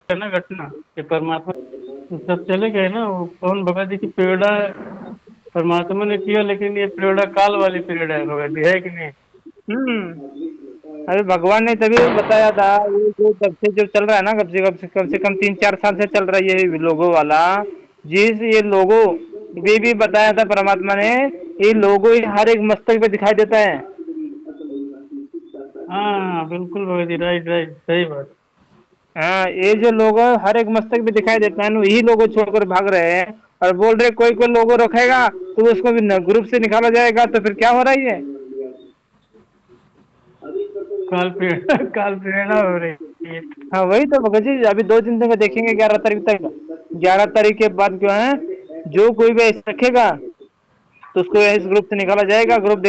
है ना घटना कि परमात्मा तो सब चले गए ना, वो कौन भगत जी की प्रेरणा परमात्मा ने किया, लेकिन ये प्रेरणा काल वाली प्रेरणा है भगत जी, है कि नहीं? अरे भगवान ने तभी बताया था, ये जो तब से जो चल रहा है ना, कम से कम 3-4 साल से चल रहा है ये लोगो वाला। जिस ये लोगो ये भी बताया था परमात्मा ने, ये लोगो ये हर एक मस्तक पे दिखाई देता है। हाँ बिल्कुल भगत जी, राइट राइट, सही बात। हाँ, ये जो लोगो हर एक मस्तक पे दिखाई देता है ना, यही लोगो छोड़कर भाग रहे हैं। और बोल रहे कोई कोई लोगो रखेगा तो उसको भी ग्रुप से निकाला जाएगा, तो फिर क्या हो रहा है ये? काल प्रेरणा काल प्रेरणा हो रही है। हाँ वही तो भगत जी, अभी 2 दिन तक देखेंगे, 11 तारीख तक। 11 तारीख के बाद क्यों है, जो कोई भी ऐसे रखेगा तो उसको इस ग्रुप से निकाला जाएगा। ग्रुप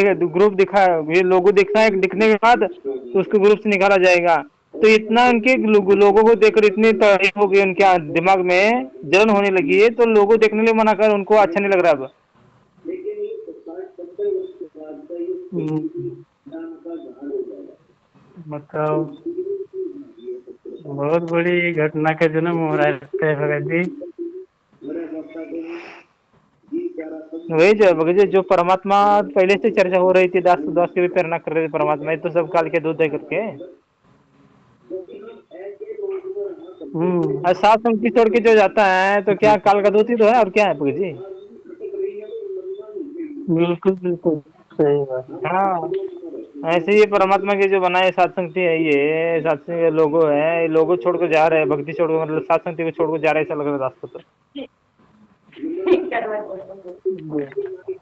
दिखा, ये लोगो दिखना है, दिखने के बाद तो उसको ग्रुप से निकाला जाएगा। तो इतना उनके लोगों को देखकर इतनी तारीफ हो गई, उनके दिमाग में जलन होने लगी है, तो लोगो देखने लिए मना कर, उनको अच्छा नहीं लग रहा अब। हम्म, बताओ, बहुत बड़ी घटना का जन्म हो रहा है भगत जी। वही जो भगत जी, जो परमात्मा पहले से चर्चा हो रही थी, दास तो दास की भी प्रेरणा कर रहे थे परमात्मा, ये तो सब काल के दूध है करके। और सात संगति छोड़ के जो जाता है तो क्या काल का दूत ही तो है, और क्या है भगत जी? बिल्कुल बिल्कुल सही बात। हाँ, ऐसे ही परमात्मा के जो बनाए सात संगति है, ये सात संगति के लोगो है, ये लोगो छोड़कर जा रहे हैं, भक्ति छोड़कर, मतलब सात संगति को छोड़कर जा रहे हैं, ऐसा लग रहा है रास्ते पर।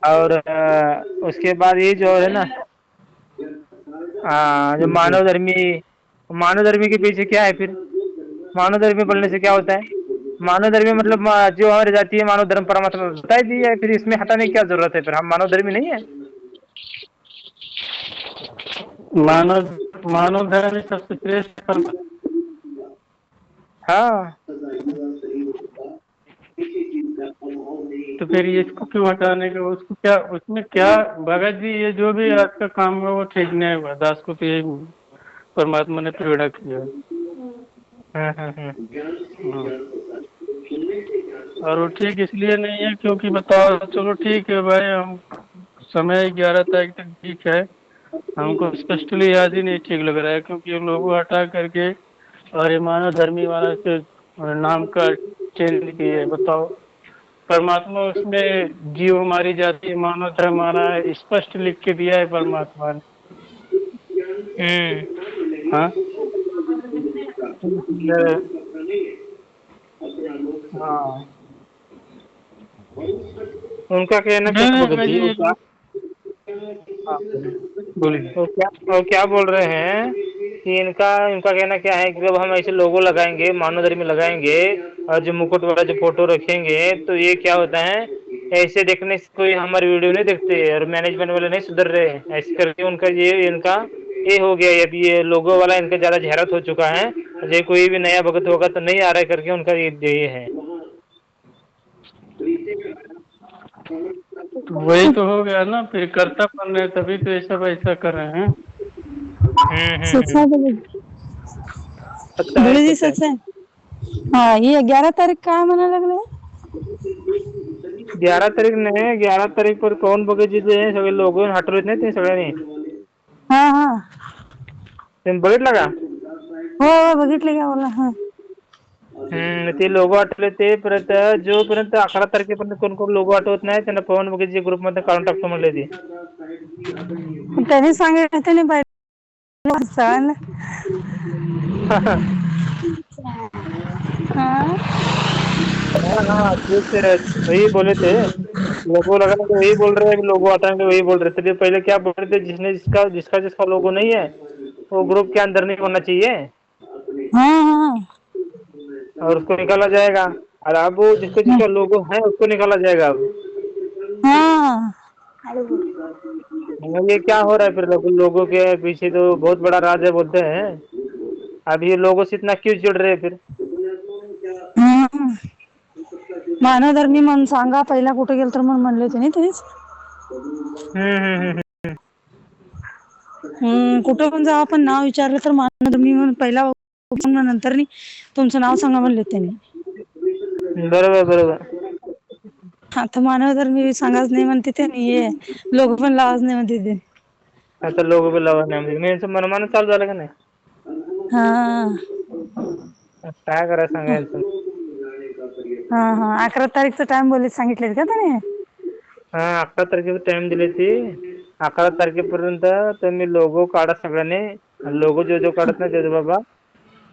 और उसके बाद ये जो है ना, जो मानव धर्मी के पीछे क्या है फिर? मानव धर्मी बोलने से क्या होता है? मानव धर्मी मतलब जो हमारी जाति है, मानव धर्म परमात्मा बता ही दी है, फिर इसमें हटाने की क्या जरूरत है? फिर हम मानव धर्मी नहीं है? मानव मानव धर्म ही सबसे श्रेष्ठ कर्म। हाँ, तो फिर ये इसको क्यों हटाने का, उसको क्या, उसमें क्या? भगत जी ये जो भी आज का काम है वो ठीक नहीं हुआ, दास को तो यही परमात्मा ने प्रेरणा किया है। हाँ। और वो ठीक इसलिए नहीं है क्योंकि बताओ, चलो ठीक है भाई, हम समय 11 तारीख तक ठीक है, हमको स्पष्टली याद ही नहीं ठीक लग रहा है, क्योंकि ये लोगों हटा करके और ये मानव धर्मी वाला से नाम का चेंज किए, बताओ। परमात्मा उसमें जीव हमारी जाति मानव धर्म हमारा स्पष्ट लिख के दिया है परमात्मा ने। हाँ, हाँ। उनका कहना क्या नहीं है नहीं भगत भाई जी, जी, वो ये क्या, लोग, हाँ बोलिए। वो क्या बोल रहे हैं कि इनका इनका कहना क्या है कि जब हम ऐसे लोगो लगाएंगे, मानव धर्मी लगाएंगे, और जो मुकुट वाला जो फोटो रखेंगे, तो ये क्या होता है, ऐसे देखने से कोई हमारी वीडियो नहीं देखते, और मैनेजमेंट वाले नहीं सुधर रहे, ऐसे करके उनका ये हो गया, अभी ये लोगो वाला इनका ज्यादा जहरत हो चुका है, जो कोई भी नया भगत होगा तो नहीं आ रहा है करके उनका ये है। तो वही तो हो गया ना, फिर कर्तापन है, तभी तो ये सब ऐसा कर रहे हैं। सच है बोले। पता है, बोले जी पता है। सच है। हाँ, ये 11 तारीख का मना लग रहा है। 11 तारीख नहीं, 11 तारीख पर कौन बघितले ते सगळे लोक हटवत नाही ते सगळ्यांनी, हाँ हाँ, तुम्ही बघितलं का? हो हो, बघितले का बोला, हाँ। ते लोगो आठवले ते परत, जोपर्यंत 11 तारखेपर्यंत कोण कोण लोगो आठवत नाही त्यांना पवन बघितले ग्रुपमध्ये काढून टाकतो म्हणले ते. त्यांनी सांगितलं त्याने पाहिजे सगळ्यांना. हाँ, हाँ हाँ, वही बोले थे, लोगो लगाने के वही बोल रहे हैं, लोगो हटाने के वही बोल रहे थे। तो पहले क्या बोल रहे थे, जिसने जिसका जिसका जिसका लोगो नहीं है वो ग्रुप के अंदर नहीं होना चाहिए, हाँ हाँ और उसको निकाला जाएगा। और अब वो जिसको जिसका लोगो है उसको निकाला जाएगा अब। हाँ। ये क्या हो रहा है फिर? लोगों के पीछे तो बहुत बड़ा राज है बोलते हैं, अब ये लोगों से इतना क्यों जुड़ रहे हैं फिर? हाँ, मानवधर्मी म्हणून सांगा, पहिला कुठे गेल तर म्हणून म्हणले होते नाही तुम्हीच. हम्म। कुठं पण जावं, आपण नाव विचारलं तर मानवधर्मी म्हणून पहिला पण नंतर तुमचं नाव सांगा म्हणले त्यांनी. बरोबर बरोबर. आता मानव धर्मी सांगाच नाही म्हणते त्यांनी, हे लोक पण लावाच नाही म्हणते ते. आता लोक बी लावा नाही म्हणजे यांचं मनमानी चालू झालं का नाही. हा. काय करायचं सांगा यांचं. हा हा 11 तारीखचा टाइम सांगितलेत का त्याने. हा 11 तारखेचा टाइम दिले ती. 11 तारखेपर्यंत तुम्ही लोगो काढा सगळ्यांनी. लोगो जो काढत नाही त्याचा बाबा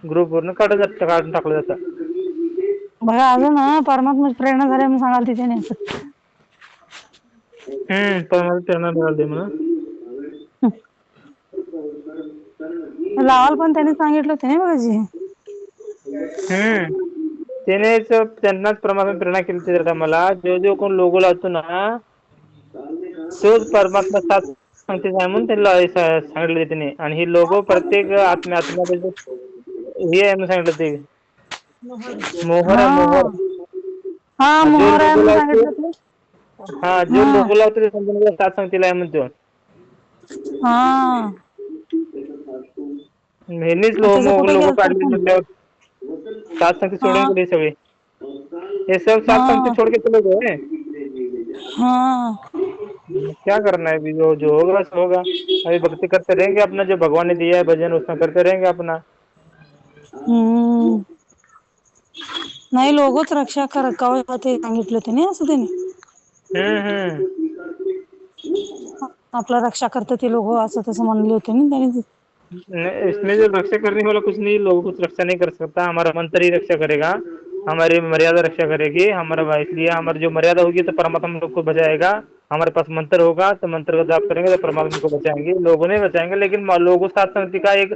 ग्रुप वरून काढून टाकलं जातं. बघा अजून परमात्मा प्रेरणा झाल्या म्हणून सांगाल त्याने. परमात्मा प्रेरणा मिळाली म्हणून. लावाल पण त्यांनी सांगितलं होते ना बघाजी. त्यानेच त्यांनाच परमात्मा प्रेरणा केली होती मला. जो कोण लोगो लावतो ना तोच परमात्मा साथ सांगते आहे म्हणून त्यांना सांगितले त्याने. आणि ही लोगो प्रत्येक आत्म्याचे हे आहे म्हणून सांगितलं ते. मोहर हा आहे मोहर. हा जो मोहर आहे लोगो म्हणून लावतो सांगितलं ते. जो हा लोगो लावतो ते समजा साथ सांगतील आहे म्हणतो. हा. ह्यांनीच त्याचं कुठे लोगो गेलं तर काढले पण म्हटल्यावर साथ संगती हा सोडून गेले सगळे. ये सब साथ संगती हा छोड़ के चले गए. हा. क्या करना है अभी, जो होगा सो होगा. अभी भक्ति करते रहेंगे अपना, जो भगवान ने दिया है भजन उसमें करते रहेंगे अपना. नाही लोगोच रक्षा करा ते सांगितलं होते ना असं त्याने. आपला रक्षा करता ते लोगो असं तसं म्हणले होते ना त्याने. इसमें जो रक्षा करने वाला कुछ नहीं, लोगों कुछ रक्षा नहीं कर सकता. हमारा मंत्र ही रक्षा करेगा. हमारी मर्यादा रक्षा करेगी. हमारा इसलिए हमारी जो मर्यादा होगी तो परमात्मा हम लोग को बचाएगा. हमारे पास मंत्र होगा तो मंत्र का जाप करेंगे तो परमात्मा को बचाएंगे. लोगों नहीं बचाएंगे, लेकिन लोगों साथ संगति का एक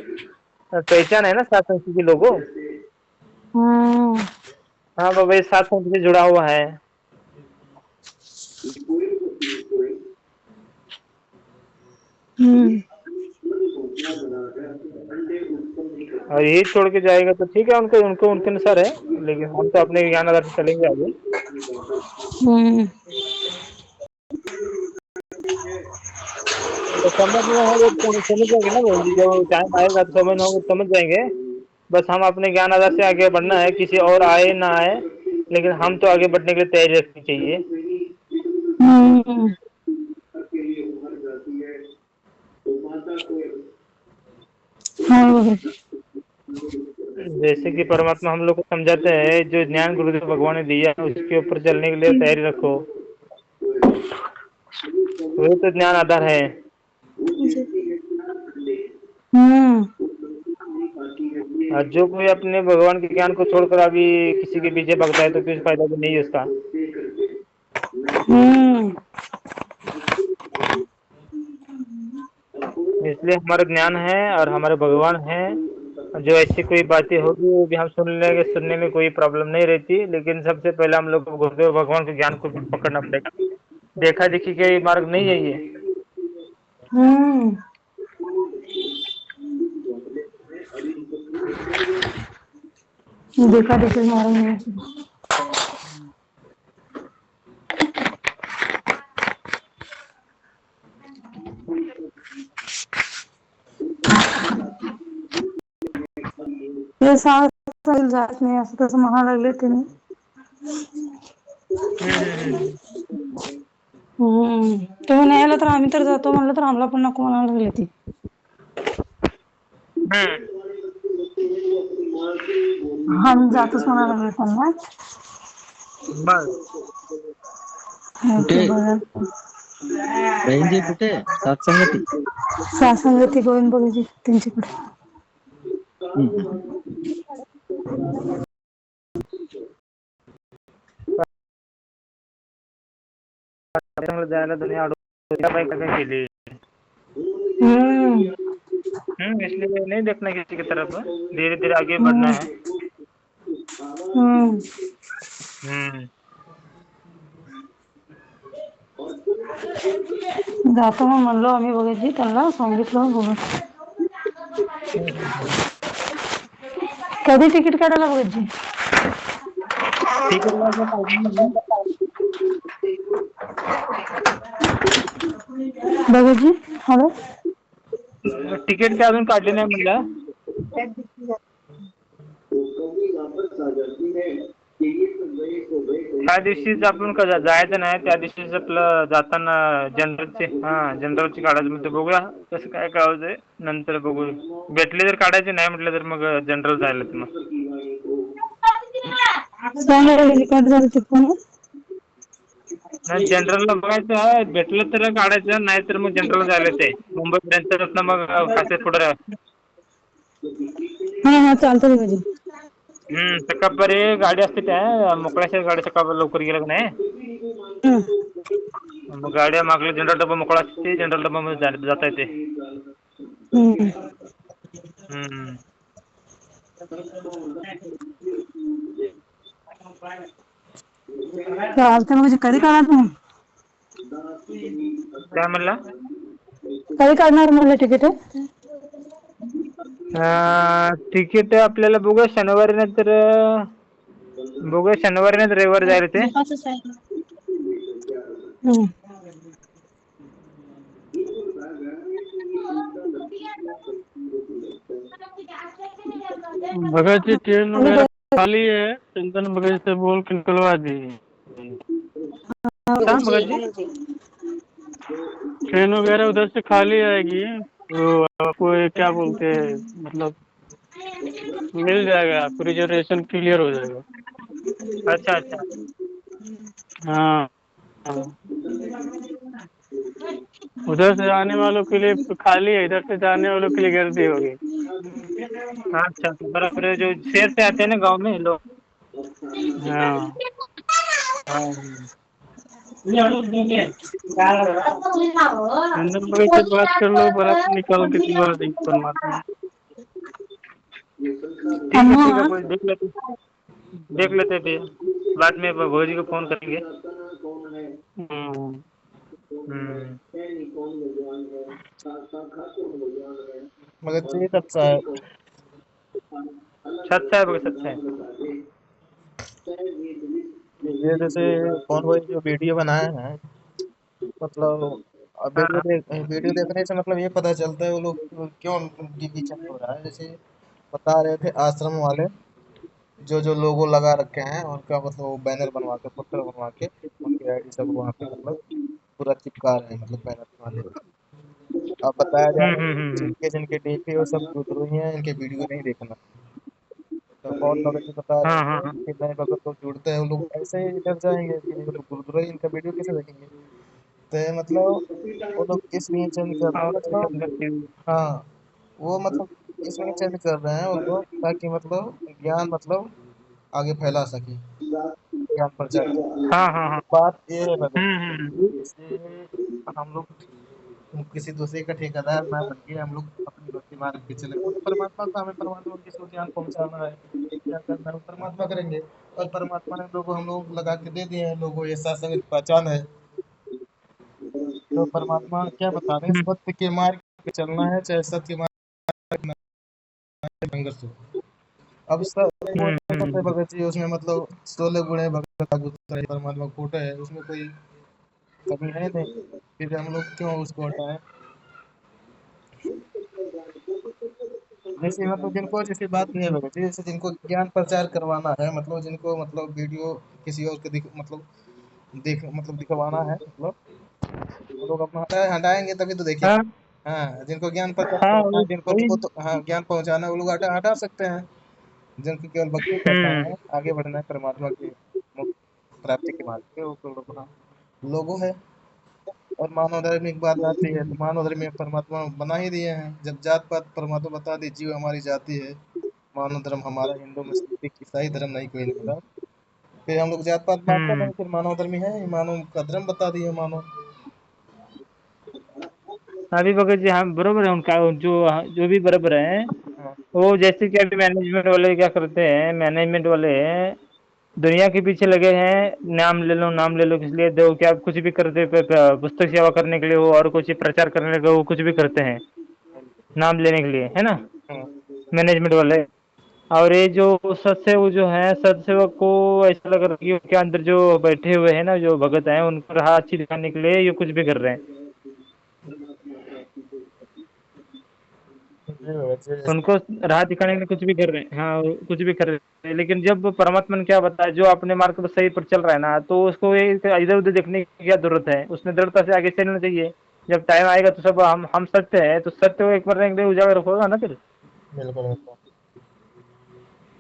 पहचान है ना, साथ संगति की लोगो. हाँ बाबा ये साथ संगति से जुड़ा हुआ है. और यही छोड़ के जाएगा तो ठीक है, उनको उनके अनुसार है. लेकिन हम तो अपने ज्ञान आधार से चलेंगे आगे. तो समझ में होगा तो समझ जाएंगे ना भाई. जब टाइम आएगा तो समझ होगा तो समझ जाएंगे. बस हम अपने ज्ञान आधार से आगे बढ़ना है. किसी और आए ना आए, लेकिन हम तो आगे बढ़ने के लिए तैयारी रखनी चाहिए. जैसे कि परमात्मा हम लोग को समझाते हैं, जो ज्ञान गुरुदेव भगवान ने दिया है उसके ऊपर चलने के लिए तैयारी रखो. वही तो ज्ञान आधार है. और जो कोई अपने भगवान के ज्ञान को छोड़कर अभी किसी के पीछे भगता है तो कुछ फायदा भी नहीं है उसका. इसलिए हमारा ज्ञान है और हमारे भगवान है. जो ऐसी कोई बातें होगी वो भी हम सुन लेंगे. सुनने में कोई प्रॉब्लम नहीं रहती, लेकिन सबसे पहले हम लोग को गुरुदेव भगवान के ज्ञान को पकड़ना पड़ेगा. देखा देखी का ये मार्ग नहीं है ये. देखा देखी मार्ग नहीं. ते जात नाही असं तसं म्हणायला लागले त्याने. तुम्ही नाही आला तर आम्ही तर जातो म्हणलं तर आम्हाला पण नको म्हणायला लागले ते. आम्ही जातोच म्हणायला लागले त्यांना. बहीणजी कुठे सातसंगती. सासंगती गोविंद बघायची त्यांच्याकडे. जायला दुनिया केली. इसलिए नहीं देखना किसी की तरफ. धीरे धीरे आगे बढ़ना है. जातो मग म्हणलो आम्ही बघायची त्यांना सांगितलं बघा. कधी तिकीट काढायला बघायची. बघायची हॅलो. तिकीट काय अजून काढले नाही म्हणलं. त्या दिवशीच आपण जायचं नाही, त्या दिवशीच आपलं जाताना जनरलची काढायचं म्हणते. बघूया कसं काय होतंय, नंतर बघू. भेटले तर काढायचे, नाही म्हटलं तर मग जनरल जायला मग. कट झालं ते फोन. नाही, जनरलला बघायचं, भेटलं तर काढायचं, नाही तर मग जनरल जायला ते मुंबईपर्यंत मग खासे पुढे. हा चालतं म्हणजे. सकाळपारी गाडी असते त्या मोकळ्याच्या गाडी, सकाळ लवकर गेलं का नाही मग गाड्या मागल्या, जनरल डबा मोकळा असते, जनरल डबा मध्ये जाता येते. चालतं म्हणजे कधी काढणार तुम्ही? काय म्हणला? कधी काढणार म्हणलं तिकीट? तिकीट आपल्याला बघूया शनिवारी, नंतर बघूया शनिवारी नाही तर रविवारी जायला ते. भगत जी ट्रेन वगैरह खाली है, चंदन भगत से बोल के निकलवा दी। ट्रेन वगैरह उधर से खाली आएगी, तो आपको क्या बोलते हैं, मतलब मिल जाएगा, आपको रिजर्वेशन क्लियर हो जाएगा। अच्छा अच्छा। हाँ उधर से आने वालों के लिए खाली है, इधर से जाने वालों के लिए गर्दी होगी। अच्छा, बराबर। जो शहर से आते हैं ना गांव में लोग। हाँ चंदन भाई से बात कर लो, बराबर निकाल के दिलवा देंगे परमात्मा। ठीक है, कोई देख लेते थे, बाद में भौजी को फोन करेंगे। मगर ये अच्छा है। सच्चा है भगत, सच्चा है। ये जैसे कौन भाई जो वीडियो बनाए हैं, मतलब वीडियो देखने से मतलब ये पता चलता है वो लोग क्यों डिवीजन हो रहा है। जैसे बता रहे थे आश्रम वाले जो जो लोगो लगा रखे हैं उनका, मतलब बैनर बनवा के, पोस्टर बनवा के उनकी आईडी सब वहाँ पे मतलब पूरा चिपका रहे हैं, मतलब बैनर वाले। अब बताया जा रहा है जिनके जिनके डीपी वो सब विद्रोही हैं, इनके वीडियो नहीं देखना। तो और भगत जी बता रहे थे कि नए भगत लोग जुड़ते हैं, वो लोग ऐसे ही डर जाएंगे कि ये लोग गुरुद्वारा, इनका वीडियो कैसे देखेंगे। तो ये मतलब वो लोग इसलिए चेंज कर रहे हैं, मतलब हाँ, वो मतलब इसलिए चेंज कर रहे हैं वो लोग ताकि मतलब ज्ञान मतलब आगे फैला सके, ज्ञान प्रचार कर। बात ये है भगत जी, जैसे हम लोग किसी दूसरे का ठेकेदार ना बन के हम लोग अपनी भक्ति मार्ग पे चले, वो तो परमात्मा को, हमें परमात्मा को किसको ज्ञान पहुंचाना है, क्या करना है, वो परमात्मा करेंगे। और परमात्मा ने लोगों, हम लोग लगा के दे दिए हैं, लोगों ये सत्संग की पहचान है। तो परमात्मा क्या बता रहे हैं, सत्य के मार्ग पे चलना है, चाहे सत्य के मार्ग में संघर्ष हो। अब सब भगत जी उसमें मतलब 16 गुण है भगत का, परमात्मा खोटा है, उसमें कोई कमी है नहीं, फिर हम लोग क्यों उसको हटाएं। जैसे मतलब जिनको, जैसे बात नहीं है भगत जी, जैसे जिनको ज्ञान प्रचार करवाना है, मतलब जिनको मतलब वीडियो किसी और के मतलब दिखवाना है, मतलब वो लोग अपना हटाएंगे तभी तो देखिए। हाँ, जिनको ज्ञान प्रचार करना है, जिनको तो हाँ ज्ञान पहुंचाना है, वो लोग हटा सकते हैं। जिनको केवल भक्ति करना है, आगे बढ़ना है परमात्मा की मुक्त प्राप्ति के मार्ग पे, वो तो लोग हाँ लोगो है। और मानव धर्म एक बात आती है, तो मानव धर्म में परमात्मा बना ही दिए हैं। जब जात पात परमात्मा बता दी, जीव हमारी जाति है, मानव धर्म हमारा, हिंदू मुस्लिम सिख ईसाई धर्म नहीं कोई नहीं बता, फिर हम लोग जात पात मानते नहीं, फिर मानव धर्म ही है, मानव का धर्म बता दिए मानव। अभी भगत जी, हाँ बरोबर है उनका, जो भी बराबर है। वो जैसे कि अभी मैनेजमेंट वाले क्या करते हैं, मैनेजमेंट वाले दुनिया के पीछे लगे हैं, नाम ले लो नाम ले लो, इसलिए दो क्या कुछ भी करते, पुस्तक सेवा करने के लिए हो और कुछ प्रचार करने के लिए वो कुछ भी करते हैं नाम लेने के लिए, है ना, मैनेजमेंट वाले। और ये जो सत्सेवक जो है, सत्सेवक को ऐसा लग रहा है कि उनके अंदर जो बैठे हुए हैं ना, जो भगत हैं, उनको राह अच्छी दिखाने के लिए ये कुछ भी कर रहे हैं। ये वैसे उनको राह दिखाने के लिए कुछ भी कर रहे हैं, हाँ कुछ भी कर रहे हैं, लेकिन जब परमात्मा ने क्या बताया, जो अपने मार्ग पर सही पर चल रहा है ना, तो उसको ये इधर उधर देखने की क्या जरूरत है, उसने दृढ़ता से आगे चलना चाहिए। जब टाइम आएगा तो सब हम सत्य है, तो सत्य को एक बार एक दिन उजागर होगा ना फिर। बिल्कुल बिल्कुल।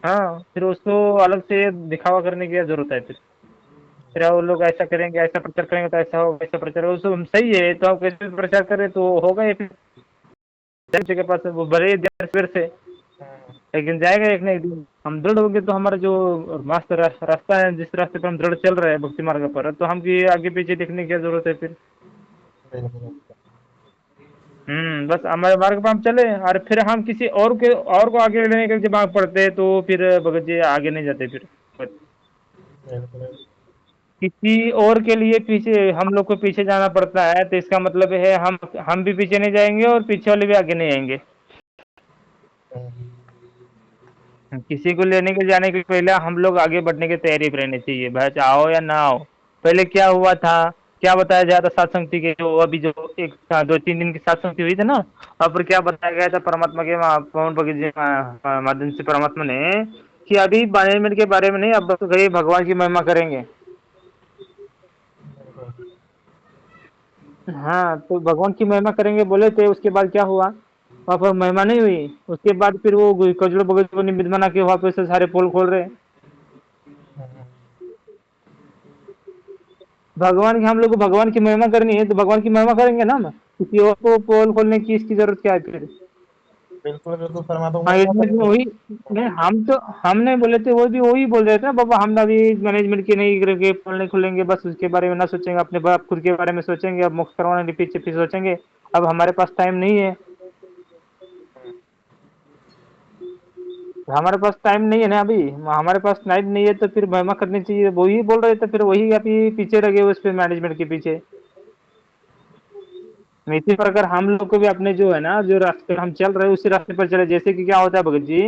हाँ, फिर उसको अलग से दिखावा करने की क्या जरूरत है फिर वो लोग ऐसा करेंगे, ऐसा प्रचार करेंगे तो ऐसा होगा, ऐसा प्रचार होगा, हम सही है तो आप कैसे भी प्रचार करें तो होगा ये फिर। के पास वो बड़े देर सवेर से, हम्म, लेकिन जाएगा एक ना एक दिन। हम दृढ़ होंगे तो हमारा जो मस्त रास्ता है, जिस रास्ते पर हम दृढ़ चल रहे हैं भक्ति मार्ग पर, तो हम की आगे पीछे देखने की क्या जरूरत है फिर। बिल्कुल बिल्कुल। बस हमारे मार्ग पर हम चले, और फिर हम किसी और को आगे लेने के दिमाग पड़ते हैं, तो फिर भगत जी आगे नहीं जाते फिर। बिल्कुल किसी और के लिए पीछे हम लोग को पीछे जाना पड़ता है, तो इसका मतलब है हम भी पीछे नहीं जाएंगे और पीछे वाले भी आगे नहीं आएंगे। हम्म, किसी को लेने के जाने के पहले हम लोग आगे बढ़ने की तैयारी पर रहनी चाहिए, भाई आओ या ना आओ। पहले क्या हुआ था, क्या बताया जाता था सत्संग के, जो अभी जो एक 2-3 दिन की सत्संग हुई थी ना, और फिर क्या बताया गया था परमात्मा के पवन भगत जी माध्यम से परमात्मा ने, कि अभी मैनेजमेंट के बारे में नहीं, अब बस गए भगवान की महिमा करेंगे। बिल्कुल। हाँ, तो भगवान की महिमा करेंगे बोले थे, उसके बाद क्या हुआ, वहाँ पर महिमा नहीं हुई। उसके बाद फिर वो कजड़ो भगत को निमित्त बना के वहाँ पे से सारे पोल खोल रहे हैं। हम्म, भगवान की, हम लोग को भगवान की महिमा करनी है तो भगवान की महिमा करेंगे ना हम, किसी और को पोल खोलने की इसकी जरूरत क्या है फिर। बिल्कुल बिल्कुल, परमात्मा को हाँ, महिमा इसमें करेंगे। वही, नहीं हम नहीं बोले थे, वो भी वही बोल रहे थे ना, बाबा हम अभी मैनेजमेंट की नहीं करेंगे, पोल नहीं खोलेंगे, बस उसके बारे में ना सोचेंगे, अपने बाप खुद के बारे में सोचेंगे, अब मुक्त करवाने के पीछे पीछे सोचेंगे। अब हमारे पास टाइम नहीं है, हमारे पास टाइम नहीं है ना अभी, हमारे पास टाइम नहीं है, तो फिर महिमा करनी चाहिए, वही बोल रहे थे, फिर वही अभी पीछे लगे हुए उस पे मैनेजमेंट के पीछे। इसी प्रकार हम लोग को भी अपने जो है ना, जो रास्ते पर हम चल रहे हैं उसी रास्ते पर चले। जैसे कि क्या होता है भगत जी,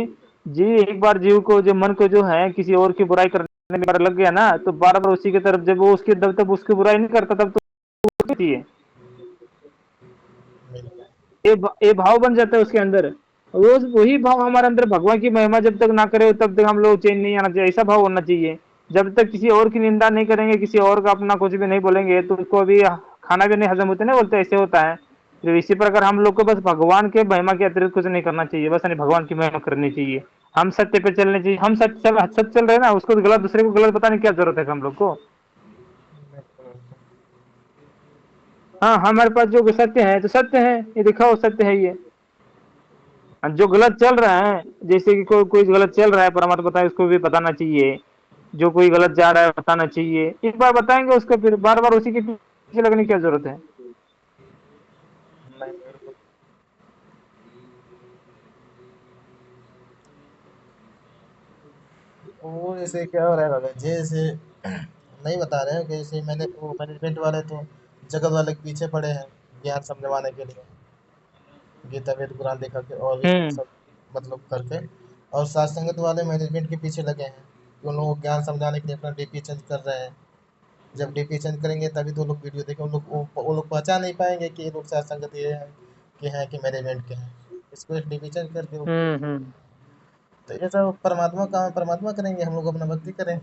जी एक बार जीव को, जो मन को जो है किसी और की बुराई करने में बार लग गया ना, तो बार बार उसी की तरफ, जब वो उसकी जब तक उसकी बुराई नहीं करता तब तो होती है, बिल्कुल ये भाव बन जाता है उसके अंदर। वो वही भाव हमारे अंदर, भगवान की महिमा जब तक ना करे तब तक हम लोग चैन नहीं आना चाहिए, ऐसा भाव होना चाहिए। जब तक किसी और की निंदा नहीं करेंगे, किसी और का अपना कुछ भी नहीं बोलेंगे, तो उसको अभी खाना भी नहीं हजम होता, नहीं बोलते ऐसे होता है। तो इसी प्रकार हम लोग को बस भगवान के महिमा के अतिरिक्त कुछ नहीं करना चाहिए, बस भगवान की महिमा करनी चाहिए। हम सत्य पे चलने चाहिए, हम सत्य चल रहे हैं ना, उसको गलत, दूसरे को गलत बताने की क्या जरूरत है हम लोग को। बिल्कुल। हाँ, हमारे पास जो सत्य है तो सत्य है, ये दिखाओ सत्य है ये। जो गलत चल रहा है, जैसे कि कोई गलत चल रहा है, परमात्मा बताए उसको भी बताना चाहिए। जो कोई गलत जा रहा है बताना चाहिए, एक बार बताएंगे उसको, फिर बार बार उसी के पीछे लगने की क्या जरूरत है। नहीं बिल्कुल। वो जैसे क्या हो रहा है भगत जी, जैसे नहीं बता रहे हैं कि जैसे मैंने वो मैनेजमेंट वाले तो जगत वाले के पीछे पड़े हैं ज्ञान समझवाने के लिए, गीता वेद कुरान देखा के और भी हम्म सब मतलब करके, और साथ संगत वाले मैनेजमेंट के पीछे लगे हैं कि उन लोगों को ज्ञान समझाने के लिए अपना डीपी चेंज कर रहे हैं। जब डीपी चेंज करेंगे तभी तो लोग वीडियो देखें, वो लोग पहचान नहीं पाएंगे कि ये लोग साथ संगत ये है कि हैं कि मैनेजमेंट के हैं। इसको डीपी चेंज करके हम्म। तो ये सब परमात्मा का परमात्मा करेंगे, हम लोग अपना भक्ति करें।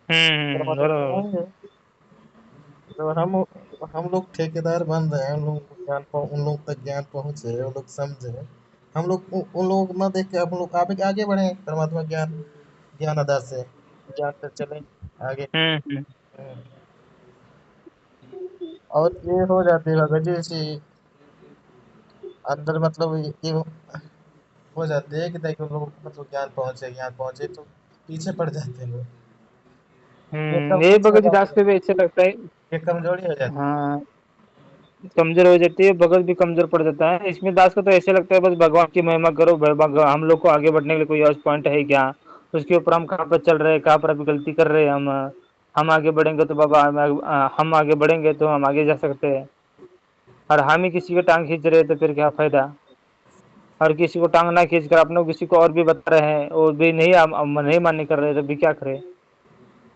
परमात्मा बराबर। बनाएंगे तो हम लोग ठेकेदार बन रहे हैं, उन लोगों को उन लोगों तक ज्ञान पहुंचे, वो लोग समझे। हम लोग उन लोगों को न देख के हम लोग आगे आगे बढ़े परमात्मा ज्ञान ज्ञान आधार से ज्ञान से चले आगे। हम्म। हम्म। और ये हो जाती है भगत जी, जैसे अंदर मतलब ये हो जाती है कि ताकि उन लोगों को मतलब ज्ञान पहुंचे तो पीछे पड़ जाते हैं लोग। ये ये कमजोरी हो भगत दास जाती है, पे भी अच्छा लगता है। ये कमजोरी हो जाती हाँ, कमजोर हो जाती है, भगत भी कमजोर पड़ जाता है। इसमें दास को तो ऐसे लगता है बस भगवान की महिमा करो, हम लोग को आगे बढ़ने के लिए कोई और पॉइंट है क्या, उसके ऊपर हम कहाँ पर चल रहे हैं, कहाँ पर अभी गलती कर रहे हैं हम आगे बढ़ेंगे तो बाबा हम आगे बढ़ेंगे तो हम आगे जा सकते हैं, और हम ही किसी की टांग खींच रहे हैं तो फिर क्या फायदा। और किसी को टांग ना खींच कर अपने को किसी को और भी बता रहे हैं, वो भी नहीं नहीं मान्य कर रहे, तो भी क्या करे।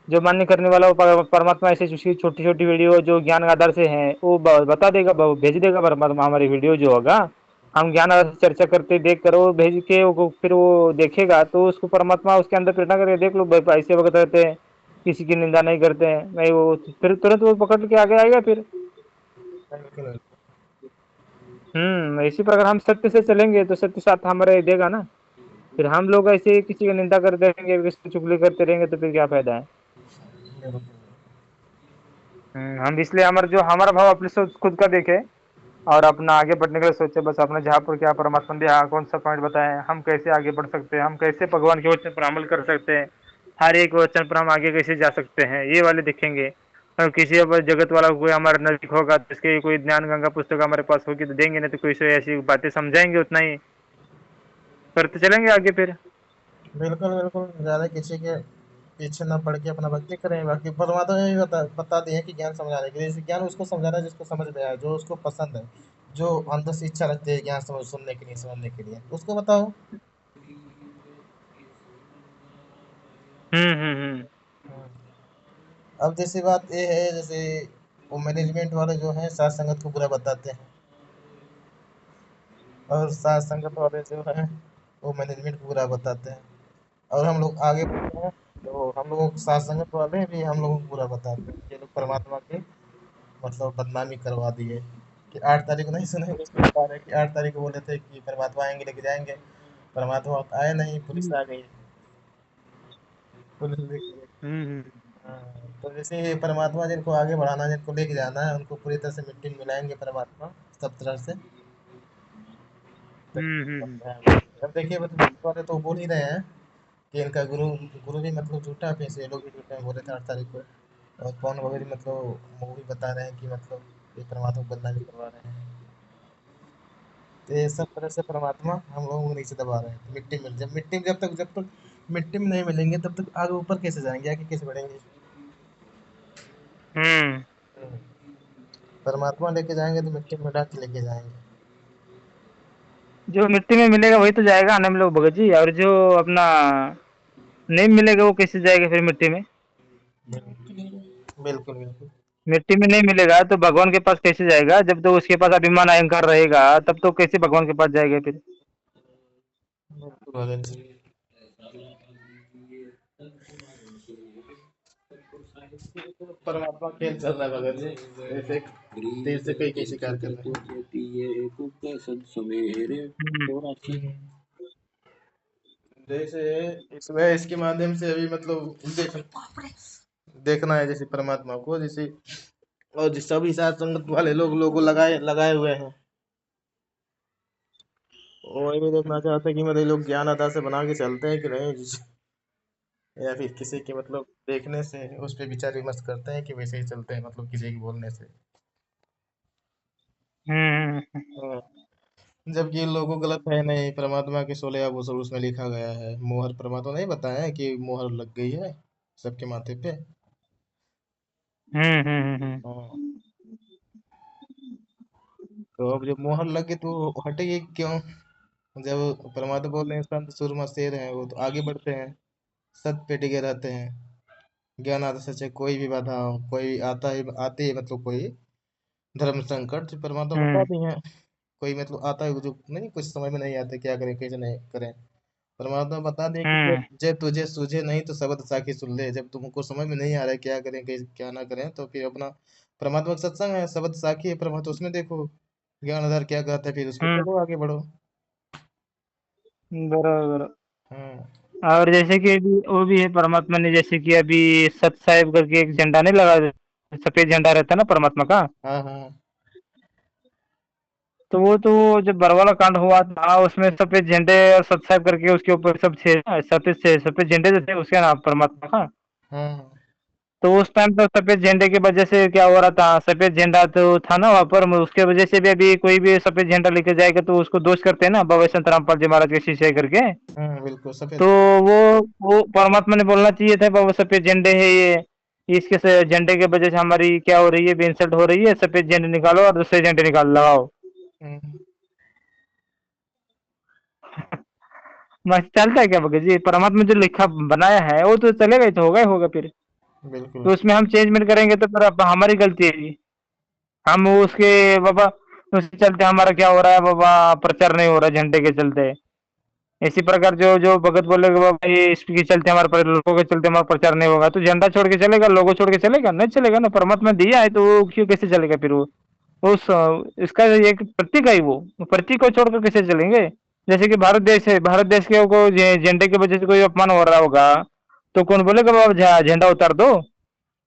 जो मान्य करने वाला वो परमात्मा ऐसे उसकी छोटी छोटी वीडियो जो ज्ञान के आधार से है वो बता देगा, भेज देगा परमात्मा हमारी वीडियो जो होगा, हम ज्ञान आधार से चर्चा करते देख कर वो भेज के फिर वो देखेगा तो उसको परमात्मा उसके अंदर प्रेरणा करके देख लो भाई ऐसे वक्त रहते हैं, किसी की निंदा नहीं करते हैं भाई, वो फिर तुरंत वो पकड़ के आगे आएगा फिर। बिल्कुल इसी प्रकार हम सत्य से चलेंगे तो सत्य साथ हमारे देगा ना। फिर हम लोग ऐसे ही किसी की निंदा करते रहेंगे, किसी की चुगली करते रहेंगे तो फिर क्या फायदा है। बिल्कुल। हम इसलिए हमारा भाव अपने से खुद का देखे और अपना आगे बढ़ने के लिए सोचे, बस अपने जहाँ पर क्या परमात्मा ने यहाँ कौन सा पॉइंट बताए, हम कैसे आगे बढ़ सकते हैं, हम कैसे भगवान के वचन पर अमल कर सकते हैं, हर एक वचन पर हम आगे कैसे जा सकते हैं, ये वाले दिखेंगे। और किसी अब जगत वाला कोई हमारे नजदीक होगा तो इसके कोई ज्ञान गंगा पुस्तक हमारे पास होगी तो देंगे, नहीं तो कोई से ऐसी बातें समझाएंगे, उतना ही करते चलेंगे आगे फिर। बिल्कुल बिल्कुल, ज्यादा किसी के पीछे ना पड़ के अपना भक्ति करें। बाकी परमात्मा ने भी बता दिए कि ज्ञान समझाने के लिए, जैसे ज्ञान उसको समझाना है जिसको समझ में आए, जो उसको पसंद है, जो अंदर से इच्छा रखते हैं ज्ञान समझ सुनने के लिए समझने के लिए, उसको बताओ। हम्म। अब जैसी बात ये है, जैसे वो मैनेजमेंट वाले जो हैं साथ संगत को बुरा बताते हैं, और साथ संगत वाले जो हैं वो मैनेजमेंट को बुरा बताते हैं, और हम लोग आगे बढ़ते हैं तो हम लोगों को साथ संगत वाले भी हम लोगों को बुरा बताते हैं। ये लोग परमात्मा के मतलब बदनामी करवा दिए कि 8 तारीख को नहीं सुने, उसको बता रहे कि 8 तारीख को बोले थे कि परमात्मा आएंगे लेके जाएंगे, परमात्मा आए नहीं, पुलिस आ गई, पुलिस लेके गई। हम्म हाँ, तो जैसे परमात्मा जिनको आगे बढ़ाना है, जिनको लेके जाना है, उनको पूरी तरह से मिट्टी में मिलाएंगे परमात्मा सब तरह से। हम्म। अब देखिए मतलब वाले तो बोल ही रहे हैं कि इनका गुरु गुरु भी मतलब झूठा, फिर से ये लोग भी झूठे हैं, बोले थे 8 तारीख को। और पवन वगैरह मतलब वो भी बता रहे हैं कि मतलब ये परमात्मा को बदनामी करवा रहे हैं। तो ये सब तरह से परमात्मा हम लोगों को नीचे दबा रहे हैं। तो मिट्टी मिल जब मिट्टी में जब तक मिट्टी में नहीं मिलेंगे तब तक आगे ऊपर कैसे जाएंगे, आगे कैसे बढ़ेंगे। हम्म। हम्म, परमात्मा लेके जाएंगे तो मिट्टी में मिला के लेके जाएंगे। जो मिट्टी में मिलेगा वही तो जाएगा ना हम लोग भगत जी, और जो अपना नहीं मिलेगा वो कैसे जाएगा फिर मिट्टी में। बिल्कुल बिल्कुल। मिट्टी में नहीं मिलेगा तो भगवान के पास कैसे जाएगा, जब तो उसके पास अभिमान अहंकार रहेगा तब तो कैसे भगवान के पास जाएगा फिर। बिल्कुल भगत जी। परमात्मा खेल चल रहा है भगत जी, ऐसे देर से कई कई शिकार कर रहे हैं। जैसे इसमें इसके माध्यम से अभी मतलब देखना है जैसे परमात्मा को, जैसे और जिस सभी साथ संगत वाले लोगों लगाए लगाए हुए हैं, और ये भी देखना चाहते हैं कि मतलब ये लोग ज्ञान आधार से बना के चलते हैं कि नहीं, या फिर किसी के मतलब देखने से उस पर विचार विमर्श करते हैं कि वैसे ही चलते हैं मतलब किसी के बोलने से। हम्म। हाँ, जबकि इन लोगों को गलत है नहीं, परमात्मा के 16 आभूषण उसमें लिखा गया है, मोहर परमात्मा नहीं बताया है कि मोहर लग गई है सबके माथे पे। हम्म। हाँ, तो अब जब मोहर लगे तो हटेगी क्यों। जब परमात्मा बोल रहे हैं संत सूरमा शेर हैं, वो तो आगे बढ़ते हैं, सत्य पे टिके रहते हैं, ज्ञान आता सच है, कोई भी बाधा हो, कोई आता है आती है मतलब कोई धर्म संकट जो परमात्मा बता हम्म दी है, कोई मतलब आता है जो नहीं कुछ समझ में नहीं आता क्या करें कैसे नहीं करें, परमात्मा बता दे कि हम्म जब तुझे सूझे नहीं तो शब्द साखी सुन ले। जब तुमको समझ में नहीं आ रहा है क्या करें कैसे क्या ना करें, तो फिर अपना परमात्मा का सत्संग है, शब्द साखी है परमात्मा, उसमें देखो ज्ञान आधार क्या कहता है, फिर उसको हम्म। चलो आगे बढ़ो। बराबर। हाँ और जैसे कि अभी वो भी है परमात्मा ने, जैसे कि अभी सत साहिब करके एक झंडा नहीं लगा, सफेद झंडा रहता है ना परमात्मा का। हाँ हाँ। तो जब बरवाला कांड हुआ था उसमें सफेद झंडे और सत साहिब करके उसके ऊपर सब सफेद झंडे जो थे उसके नाम परमात्मा का। हाँ तो उस टाइम तो सफेद झंडे की वजह से क्या हो रहा था, सफेद झंडा तो था ना वहाँ पर, उसके वजह से भी अभी कोई भी सफेद झंडा लेके जाएगा तो उसको दोष करते हैं ना, बाबा संत रामपाल जी महाराज के शिष्य करके। हाँ बिल्कुल तो सफेद। वो वो परमात्मा ने बोलना चाहिए था बाबा सफेद झंडे है ये, इसके से झंडे के वजह से हमारी क्या हो रही है, इंसल्ट हो रही है, सफेद झंडे निकालो और दूसरे झंडे निकाल लगाओ। हम्म, मस्त चलता है क्या भगत जी, परमात्मा जो लिखा बनाया है वो तो चलेगा ही, तो होगा ही होगा फिर। बिल्कुल। तो उसमें हम चेंजमेंट करेंगे तो फिर हमारी गलती है जी। हम उसके बाबा उसके चलते हमारा क्या हो रहा है बाबा, प्रचार नहीं हो रहा झंडे के चलते। इसी प्रकार जो जो भगत बोलेगा बाबा ये इसके चलते हमारे लोगों के चलते हमारा प्रचार नहीं होगा, तो झंडा छोड़ के चलेगा, लोगो छोड़ के चलेगा? नहीं चलेगा ना। परमात्मा दिया है तो वो क्यों कैसे चलेगा फिर वो? उस इसका एक प्रतीक है वो प्रतीक को छोड़कर कैसे चलेंगे? जैसे कि भारत देश है, भारत देश के को झंडे की वजह से कोई अपमान हो रहा होगा तो कौन बोलेगा बाबा झंडा उतार दो?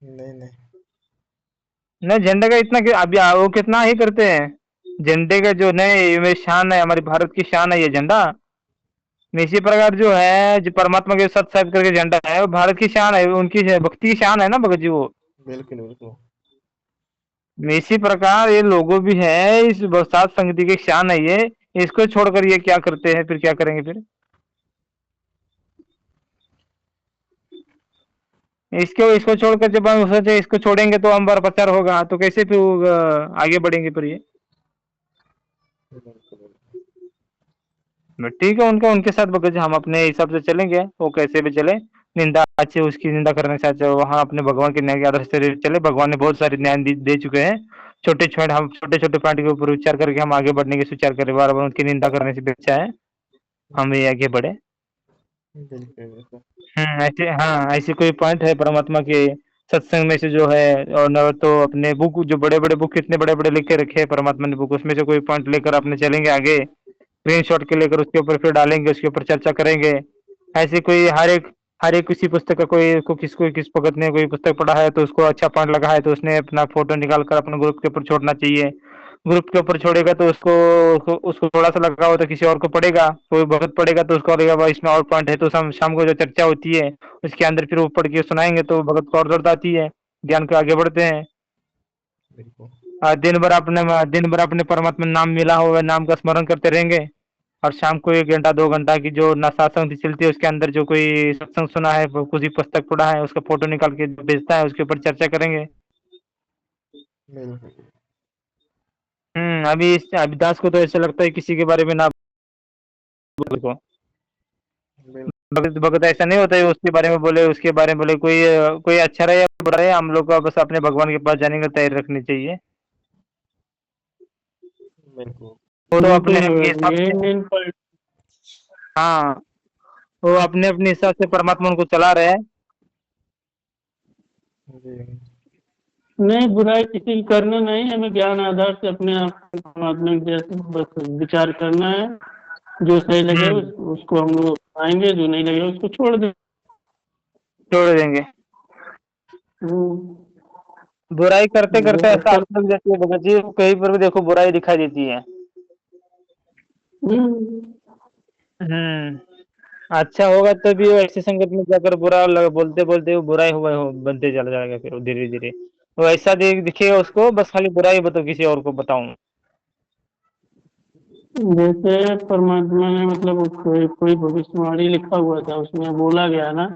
नहीं नहीं। नहीं, झंडे का इतना अभी वो कितना ही करते हैं झंडे का, जो नए ये शान है, हमारी भारत की शान है ये झंडा। इसी प्रकार जो है जो परमात्मा के सत साहिब करके झंडा है वो भारत की शान है, उनकी भक्ति की शान है ना भगत जी वो। बिल्कुल बिल्कुल। इसी प्रकार ये लोगो भी है, इस सात संगति की शान है ये। इसको छोड़कर ये क्या करते हैं, फिर क्या करेंगे फिर? इसको इसको छोड़कर जब हम सोचे इसको छोड़ेंगे तो हमारा प्रचार होगा, तो कैसे फिर आगे बढ़ेंगे फिर ये? बिल्कुल। ठीक है, उनका उनके साथ भगत जी, हम अपने हिसाब से चलेंगे, वो कैसे भी चले। निंदा अच्छी उसकी निंदा करने से अच्छा वहाँ अपने भगवान के न्याय के आदर्श से चले। भगवान ने बहुत सारी न्याय दे चुके हैं। छोटे छोटे हम छोटे छोटे पॉइंट के ऊपर विचार करके हम आगे बढ़ने की विचार करें, बार बार उनकी निंदा करने से भी अच्छा है हम ये आगे बढ़े। बिल्कुल बिल्कुल। ऐसे हाँ, ऐसे कोई पॉइंट है परमात्मा के सत्संग में से जो है, और न तो अपने बुक जो बड़े बड़े बुक कितने बड़े बड़े लिख के रखे हैं परमात्मा ने बुक, उसमें से कोई पॉइंट लेकर अपने चलेंगे आगे, स्क्रीन शॉट के लेकर उसके ऊपर फिर डालेंगे, उसके ऊपर चर्चा करेंगे। ऐसे कोई हर एक किसी पुस्तक का कोई किस भगत ने कोई पुस्तक पढ़ा है तो उसको अच्छा पॉइंट लगा है तो उसने अपना फोटो निकाल कर अपने ग्रुप के ऊपर छोड़ना चाहिए। ग्रुप के ऊपर छोड़ेगा तो उसको उसको थोड़ा सा लगा हो तो किसी और को पड़ेगा, कोई भगत पड़ेगा तो उसको लगेगा भाई इसमें और पॉइंट है, तो शाम को जो चर्चा होती है उसके अंदर फिर वो पढ़ के सुनाएंगे तो भगत को और दर्द आती है, ज्ञान को आगे बढ़ते हैं। बिल्कुल। दिन भर अपने परमात्मा नाम मिला हुआ नाम का स्मरण करते रहेंगे, और शाम को 1 घंटा 2 घंटा की जो ना सत्संग चलती है उसके अंदर जो कोई सत्संग सुना है, कुछ ही पुस्तक पढ़ा है, उसका फोटो निकाल के भेजता है, उसके ऊपर चर्चा करेंगे। बिल्कुल। अभी दास को तो ऐसा लगता है किसी के बारे में ना बोले को। बिल्कुल। भगत भगत ऐसा नहीं होता है उसके बारे में बोले, उसके बारे में बोले, कोई अच्छा रहे या बुरा रहे, हम लोग को बस अपने भगवान के पास जाने की तैयारी रखनी चाहिए। बिल्कुल। वो तो अपने बिल्कुल अपने हिसाब यही से मेन पॉइंट। हाँ, वो अपने अपने हिसाब से परमात्मा उनको चला रहे हैं। जी। नहीं, बुराई किसी की करनी नहीं, हमें ज्ञान आधार से अपने आप को परमात्मा के जैसे बस विचार करना है। जो सही लगे हम्म उसको हम लोग आएंगे, जो नहीं लगे उसको छोड़ दें। छोड़ देंगे। हम्म, बुराई करते करते ये ऐसा सब। आदत लग जाती है भगत जी, कहीं पर भी देखो बुराई दिखाई देती है। हम्म, हम्म अच्छा होगा तभी वो ऐसी संगत में जाकर बोलते बोलते वो बुराई बनते चला जाएगा फिर धीरे धीरे। वो ऐसा दिखेगा उसको बस खाली बुराई बताओ किसी और को बताऊं। जैसे परमात्मा ने मतलब कोई कोई भविष्यवाणी लिखा हुआ था, उसमें बोला गया ना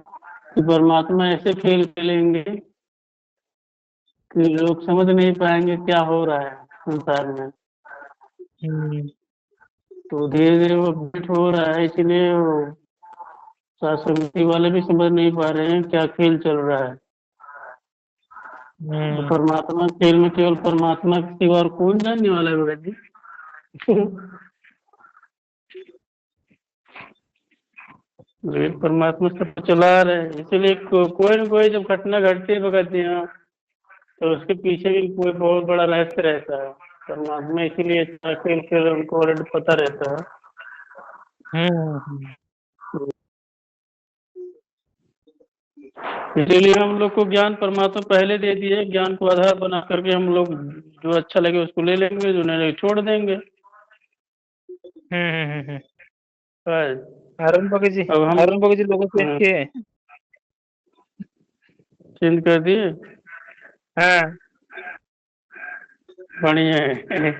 कि परमात्मा ऐसे खेल खेलेंगे कि लोग समझ नहीं पाएंगे क्या हो रहा है संसार में। हम्म तो धीरे धीरे वो अपडेट हो रहा है, इसलिए वो समिति वाले भी समझ नहीं पा रहे हैं क्या खेल चल रहा है। तो हम्म परमात्मा खेल में केवल परमात्मा के सिवा और कौन जानने वाला है भगत जी। लेकिन परमात्मा सब चला रहे हैं, इसीलिए कोई न कोई जब घटना घटती है भगत जी यहाँ, तो उसके पीछे भी कोई बहुत बड़ा रहस्य रहता है। परमात्मा इसीलिए अच्छा खेल खेल उनको ऑलरेडी पता रहता है। हम्म इसीलिए हम लोग को ज्ञान परमात्मा पहले दे दिए, ज्ञान को आधार बना करके हम लोग जो अच्छा लगे उसको ले लेंगे, जो नहीं लगे छोड़ देंगे। हम्म। बस। अरुण भगत जी, अब हम अरुण भगत जी लोगों से हाँ, अच्छे है। चेंज कर दिए। हाँ बढ़िया है।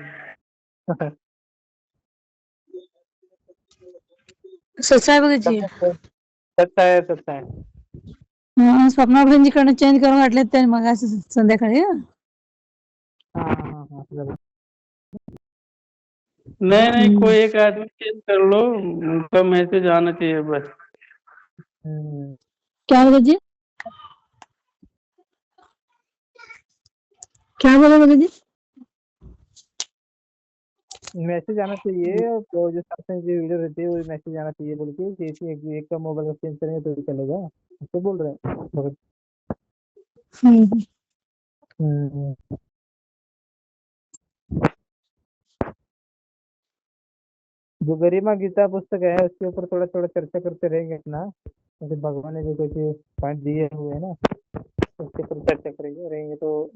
सच आहे बघायची. सत्य है सत्य है। स्वप्ना बहिणीकडनं चेंज करून वाटले त्याने मग असं संध्याकाळी. हाँ। नहीं नहीं, कोई एक आदमी चेंज कर लो, उनका मैसेज आना चाहिए बस। हम्म क्या बघायची. क्या बोले जी? मैसेज आना चाहिए, तो जो साथ में जो वीडियो रहती है वो मैसेज आना चाहिए बोल के, जैसे एक का मोबाइल का चेंज करेंगे तो भी चलेगा, ऐसे बोल रहे हैं भगत। हम्म, हम्म। जो गरिमा गीता पुस्तक है उसके ऊपर थोड़ा थोड़ा चर्चा करते रहेंगे अपना, जैसे भगवान ने जो कुछ पॉइंट दिए हुए हैं ना उसके ऊपर चर्चा करेंगे रहेंगे तो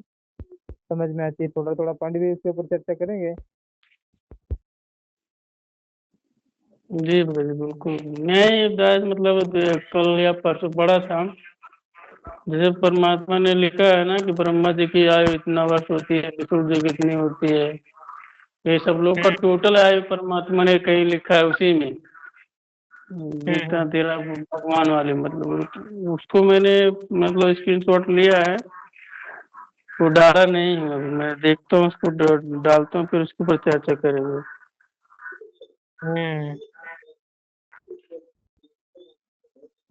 समझ में आती है, थोड़ा थोड़ा पॉइंट भी उसके ऊपर चर्चा करेंगे। जी भाई बिल्कुल। मैं ये शायद मतलब कल या परसों पढ़ा था, जैसे परमात्मा ने लिखा है ना कि ब्रह्मा जी की आयु इतना वर्ष होती है, विष्णु जी की इतनी होती है, ये सब लोग का टोटल आयु परमात्मा ने कहीं लिखा है उसी में, जितना हम्म। तेरा भगवान वाले मतलब उसको मैंने मतलब स्क्रीनशॉट लिया है, वो डाला नहीं है अभी, मैं देखता हूँ उसको डालता हूँ, फिर उसके ऊपर चर्चा करेंगे। हम्म।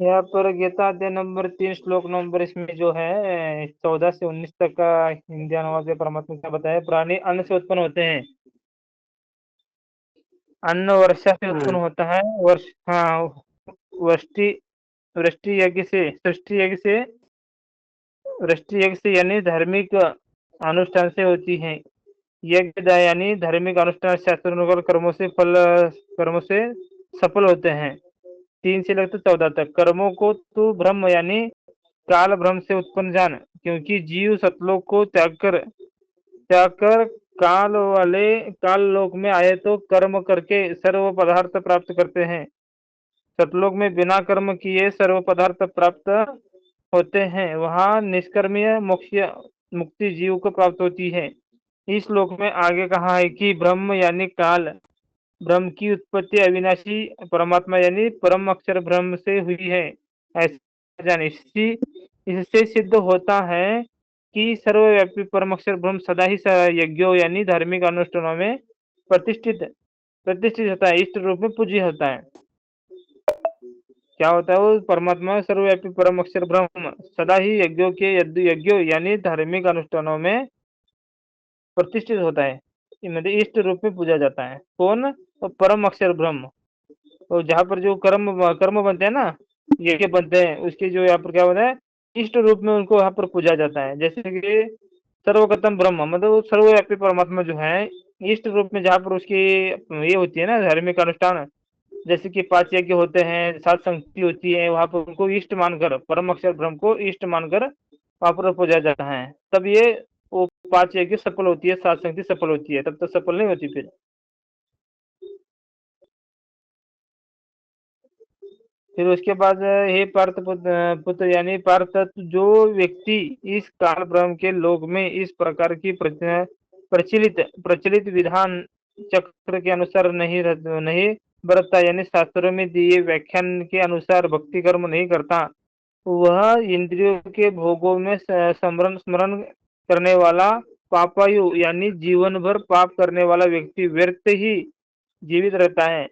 यहाँ पर गीता अध्याय नंबर 3 श्लोक नंबर इसमें जो है 14 से 19 तक का हिंदी अनुवाद में परमात्मा क्या बताया, प्राणी अन्न से उत्पन्न होते हैं, अन्न वर्षा से उत्पन्न होता है, वर्ष हाँ वृष्टि वृष्टि यज्ञ से सृष्टि यज्ञ से वृष्टि यज्ञ से यानी धार्मिक अनुष्ठान से होती है, यज्ञ यानी धार्मिक अनुष्ठान शास्त्रों कर्मों से सफल होते हैं। 3 से लेकर 14 तक कर्मों को तू ब्रह्म यानी काल ब्रह्म से उत्पन्न जान, क्योंकि जीव सतलोक को त्याग कर काल लोक में आए तो कर्म करके सर्व पदार्थ प्राप्त करते हैं, सतलोक में बिना कर्म किए सर्व पदार्थ प्राप्त होते हैं, वहाँ निष्कर्मीय मोक्ष मुक्ति जीव को प्राप्त होती है। इस श्लोक में आगे कहा है कि ब्रह्म यानी काल, ब्रह्म की उत्पत्ति अविनाशी परमात्मा यानी परम अक्षर ब्रह्म से हुई है, ऐसा जाने। इससे सिद्ध होता है कि सर्वव्यापी परम अक्षर ब्रह्म सदा ही यज्ञों यानी धार्मिक अनुष्ठानों में प्रतिष्ठित प्रतिष्ठित होता है, इष्ट रूप में पूज्य होता है। क्या होता है वो परमात्मा सर्वव्यापी परम अक्षर ब्रह्म सदा ही यज्ञों यानी धार्मिक अनुष्ठानों में प्रतिष्ठित होता है, मतलब इष्ट रूप में पूजा जाता है। कौन? तो परम अक्षर ब्रह्म। तो जहाँ पर जो कर्म बनते हैं ना, यज्ञ बनते हैं, उसके जो यहाँ पर क्या होता है इष्ट रूप में उनको यहाँ पर पूजा जाता है। जैसे कि सर्वगतम ब्रह्म मतलब सर्वव्यापी परमात्मा जो है इष्ट रूप में, जहाँ पर उसकी ये होती है ना धार्मिक अनुष्ठान, जैसे कि 5 यज्ञ होते हैं, 7 संगति होती है, वहां पर उनको इष्ट मानकर परम अक्षर ब्रह्म को इष्ट मानकर वहां पर पूजा जाता है, तब ये वो 5 यज्ञ सफल होती है, 7 संगति सफल होती है, तब तक सफल नहीं होती फिर उसके बाद हे पार्थ पुत्र यानी पार्थ, जो व्यक्ति इस काल ब्रह्म के लोक में इस प्रकार की प्रचलित प्रचलित विधान चक्र के अनुसार नहीं बरतता, यानी शास्त्रों में दिए व्याख्यान के अनुसार भक्ति कर्म नहीं करता, वह इंद्रियों के भोगों में स्मरण स्मरण करने वाला पापायु यानी जीवन भर पाप करने वाला व्यक्ति व्यर्थ ही जीवित रहता है।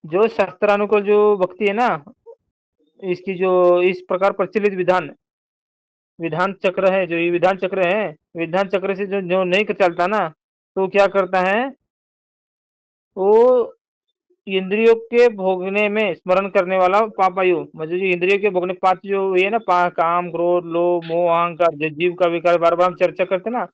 जो शास्त्रानुकूल जो भक्ति है ना, इसकी जो इस प्रकार प्रचलित विधान चक्र है, जो ये विधान चक्र है, विधान चक्र से जो जो नहीं चलता ना, तो क्या करता है वो इंद्रियों के भोगने में स्मरण करने वाला पापायु, मतलब जो इंद्रियों के भोगने 5 जो ये ना काम क्रोध लोभ मोह अहंकार, जो जीव का विकार बार बार हम चर्चा करते ना,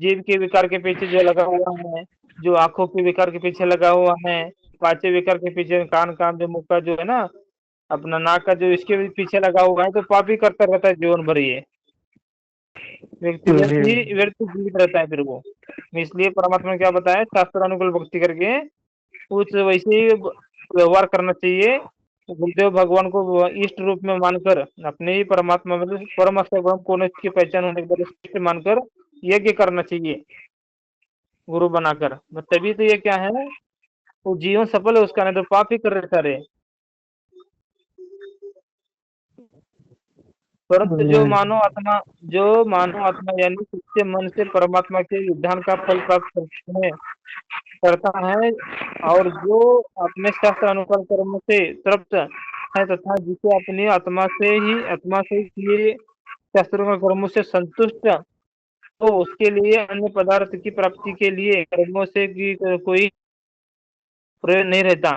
जीव के विकार के पीछे जो लगा हुआ है, जो आंखों के विकार के पीछे लगा हुआ है, 5 विकार के पीछे कान काम जो मुख का जो है ना, अपना नाक का जो इसके भी पीछे लगा हुआ है, तो पाप ही करता रहता है जीवन भर, ये व्यक्ति व्यर्थ जीवित रहता है फिर वो। इसलिए परमात्मा ने क्या बताया, शास्त्र अनुकूल भक्ति करके उस वैसे ही व्यवहार करना चाहिए, गुरुदेव भगवान को इष्ट रूप में मानकर अपने ही परमात्मा मतलब परम अक्षर ब्रह्म को इसकी पहचान होने के बाद इष्ट मानकर यज्ञ करना चाहिए गुरु बनाकर, तभी तो ये क्या है वो जीवन सफल है उसका, नहीं तो पाप ही कर रहे सारे। परंतु जो मानव आत्मा यानी सच्चे मन से परमात्मा के विधान का फल प्राप्त करता है और जो अपने शास्त्र अनुसार कर्म से तृप्त है, तथा जिसे अपनी आत्मा से किए शास्त्रों का कर्मों से संतुष्ट तो उसके लिए अन्य पदार्थ की प्राप्ति के लिए कर्मों से की कोई प्रयोजन नहीं रहता।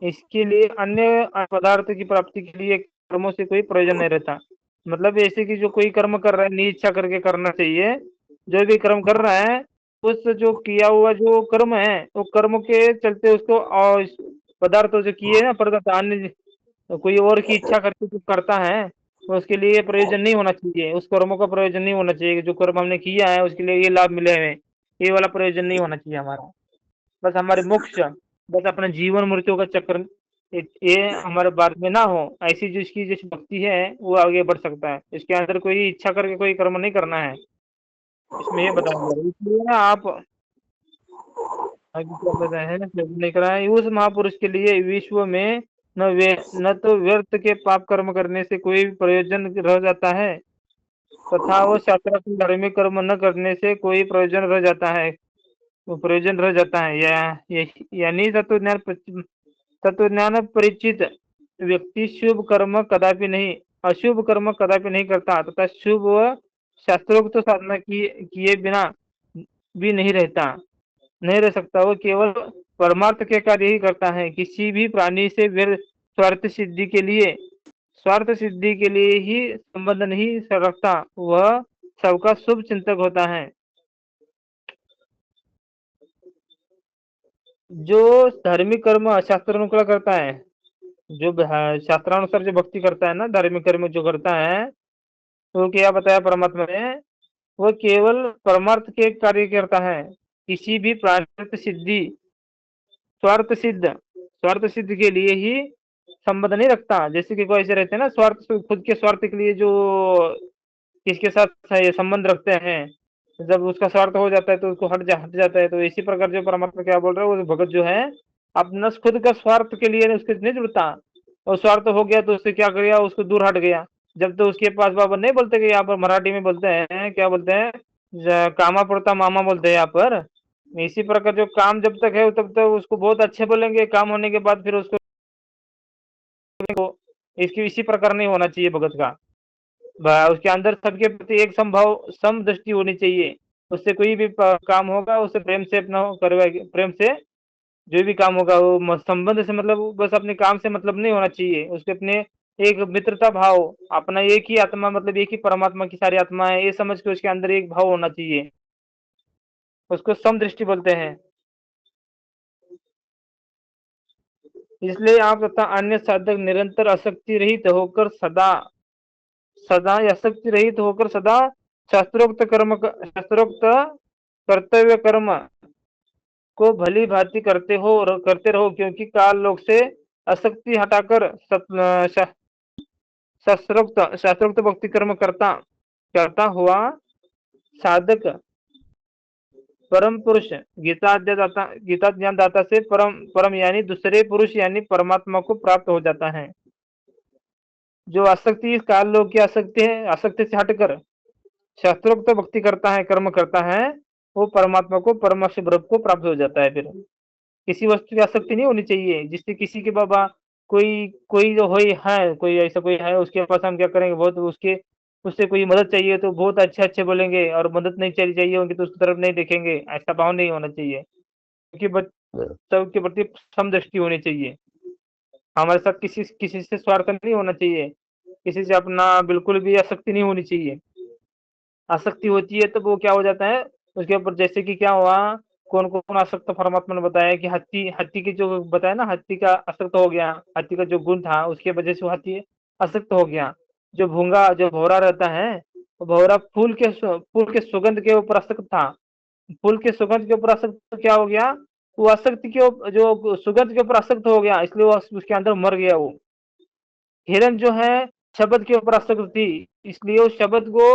इसके लिए अन्य पदार्थ की प्राप्ति के लिए कर्मों से कोई प्रयोजन नहीं रहता। मतलब ऐसे कि जो कोई कर्म कर रहा है निज इच्छा करके करना चाहिए। जो भी कर्म कर रहा है उस जो किया हुआ जो कर्म है वो कर्म के चलते उसको और पदार्थ जो किए ना पदार्थ अन्य कोई और की इच्छा करके जो करता है तो उसके लिए प्रयोजन नहीं होना चाहिए। उस कर्मों का प्रयोजन नहीं होना चाहिए कि जो कर्म हमने किया है उसके लिए ये लाभ मिले हमें, ये वाला प्रयोजन नहीं होना चाहिए हमारा। बस हमारे मोक्ष, बस अपने जीवन मृत्यु का चक्र ये हमारे बाद में ना हो, ऐसी जो इसकी जिस भक्ति है वो आगे बढ़ सकता है। इसके अंदर कोई इच्छा करके कोई कर्म नहीं करना है, इसमें ये बताया जा रहा है। इसलिए ना आप आगे क्या बताए हैं नहीं कराए उस महापुरुष के लिए विश्व में न तो व्यर्थ के पाप कर्म करने से कोई प्रयोजन रह जाता है तथा वो शास्त्रार्थ धार्मिक कर्म न करने से कोई प्रयोजन रह जाता है, वो प्रयोजन रह जाता है। यानी तत्वज्ञान परिचित व्यक्ति शुभ कर्म कदापि नहीं अशुभ कर्म कदापि नहीं करता तथा शुभ व शास्त्रोक्त साधना किए बिना भी नहीं रह सकता। वो केवल परमार्थ के कार्य ही करता है। किसी भी प्राणी से स्वार्थ सिद्धि के लिए ही संबंध नहीं रखता। वह सबका शुभ चिंतक होता है। जो धार्मिक कर्म शास्त्रानुसार करता है, जो शास्त्रानुसार जो भक्ति करता है ना, धार्मिक कर्म जो करता है तो क्या बताया परमात्मा ने, वह केवल परमार्थ के कार्य करता है। किसी भी प्रार्थ सिद्धि स्वार्थ सिद्ध के लिए ही संबंध नहीं रखता। जैसे कि कोई ऐसे रहते हैं ना स्वार्थ खुद के स्वार्थ के लिए जो किसके साथ ये संबंध रखते हैं, जब उसका स्वार्थ हो जाता है तो उसको हट जाता है। तो इसी प्रकार जो परमात्मा क्या बोल रहे हैं वो भगत जो है अपना खुद का स्वार्थ के लिए उसके नहीं जुड़ता, और स्वार्थ हो गया तो उससे क्या कर गया, उसको दूर हट गया। जब तो उसके पास बाबा नहीं बोलते कि यहाँ पर मराठी में बोलते हैं, क्या बोलते हैं, कामा पड़ता मामा बोलते हैं यहाँ पर। इसी प्रकार जो काम जब तक है तब तक उसको बहुत अच्छे बोलेंगे, काम होने के बाद फिर उसको इसकी इसी प्रकार नहीं होना चाहिए भगत का। उसके अंदर सबके प्रति एक सम दृष्टि होनी चाहिए। उससे कोई भी काम होगा उसे प्रेम से अपना करवाएगी, प्रेम से जो भी काम होगा वो संबंध से मतलब बस अपने काम से मतलब नहीं होना चाहिए। उसके अपने एक मित्रता भाव, अपना एक ही आत्मा मतलब एक ही परमात्मा की सारी आत्मा है ये समझ के उसके अंदर एक भाव होना चाहिए, उसको सम दृष्टि बोलते हैं। इसलिए आप तथा अन्य साधक निरंतर आसक्ति रहित होकर सदा शास्त्रोक्त शास्त्रोक्त कर्तव्य कर्म को भली भांति करते रहो, क्योंकि काल लोक से आसक्ति हटाकर शास्त्रोक्त भक्ति कर्म करता हुआ साधक परम पुरुष गीता ज्ञान दाता से परम यानी दूसरे पुरुष यानी परमात्मा को प्राप्त हो जाता है। जो आसक्ति इस काल लोक की आसक्ति है, आसक्ति से हटकर शास्त्रोक्त भक्ति करता है, कर्म करता है, वो परमात्मा को परम ब्रह्म को प्राप्त हो जाता है। फिर किसी वस्तु की आसक्ति नहीं होनी चाहिए, जिससे किसी के बाबा कोई कोई जो है कोई ऐसा कोई है उसके पास हम क्या करेंगे, बहुत उससे कोई मदद चाहिए तो बहुत अच्छे बोलेंगे, और मदद नहीं चाहिए होगी तो उसकी तरफ नहीं देखेंगे। ऐसा भाव नहीं होना चाहिए, क्योंकि सबके प्रति समदृष्टि होनी चाहिए। हमारे साथ किसी से स्वार्थ नहीं होना चाहिए, किसी से अपना बिल्कुल भी आसक्ति नहीं होनी चाहिए। आसक्ति होती है तो वो क्या हो जाता है उसके ऊपर, जैसे कि क्या हुआ, कौन कौन आसक्त परमात्मा ने बताया कि हाथी की जो बताया ना, हाथी का आसक्त हो गया, हाथी का जो गुण था उसके वजह से हाथी आसक्त हो गया। जो भौरा रहता है वो भौरा फूल के सुगंध के ऊपर आसक्त था। फूल के सुगंध के ऊपर आसक्त क्या हो गया, वो आसक्ति के जो सुगंध के ऊपर आसक्त हो गया, इसलिए वो उसके अंदर मर गया। वो हिरन जो है शब्द के ऊपर आसक्त थी, इसलिए उस शब्द को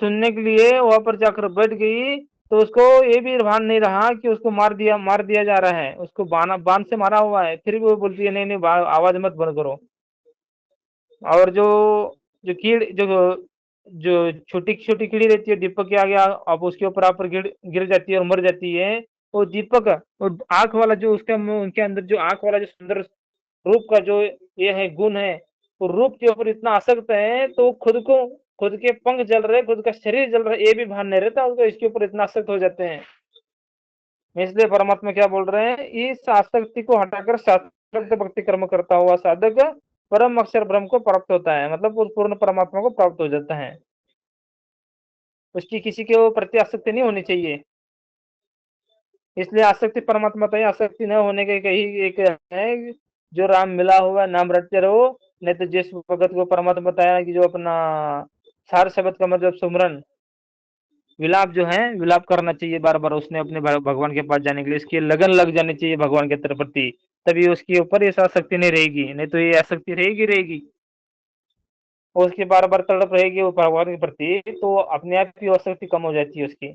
सुनने के लिए वहां पर जाकर बैठ गई। तो उसको ये भी भान नहीं रहा कि उसको मार दिया जा रहा है, उसको बाण से मारा हुआ है, फिर भी वो बोलती है नहीं नहीं आवाज मत बंद करो। और जो जो कीड़ जो छोटी छोटी कीड़ी रहती है दीपक के आगे, अब उसके ऊपर आप गिर जाती है और मर जाती है। वो दीपक आंख वाला जो उसका उनके अंदर जो आंख वाला जो सुंदर रूप का जो ये है गुण है, वो रूप के ऊपर इतना आसक्त है तो खुद को खुद के पंख जल रहे, खुद का शरीर जल रहा है, ये भी भान नहीं रहता उसको, इसके ऊपर इतना आसक्त हो जाते हैं। इसलिए परमात्मा क्या बोल रहे हैं, इस आसक्ति को हटाकर शास्त्रोक्त भक्ति कर्म करता हुआ साधक परम अक्षर ब्रह्म को प्राप्त होता है, मतलब उस पूर्ण परमात्मा को प्राप्त हो जाता है। उसकी किसी के वो प्रति आसक्ति नहीं होनी चाहिए। इसलिए आसक्ति परमात्मा तक आसक्ति न होने के कहीं एक है, जो राम मिला हुआ नाम रटते रहो, नहीं तो जिस भगत को परमात्मा बताया कि जो अपना सार शब्द का मतलब सुमरन विलाप जो है, विलाप करना चाहिए बार बार उसने अपने भगवान के पास जाने के लिए, इसकी लगन लग जानी चाहिए भगवान के प्रति, तभी उसके ऊपर ये आसक्ति नहीं रहेगी, नहीं तो ये आसक्ति रहेगी रहेगी और उसकी बार बार तड़प रहेगी वो भगवान के प्रति, तो अपने आप की आसक्ति कम हो जाती है उसकी।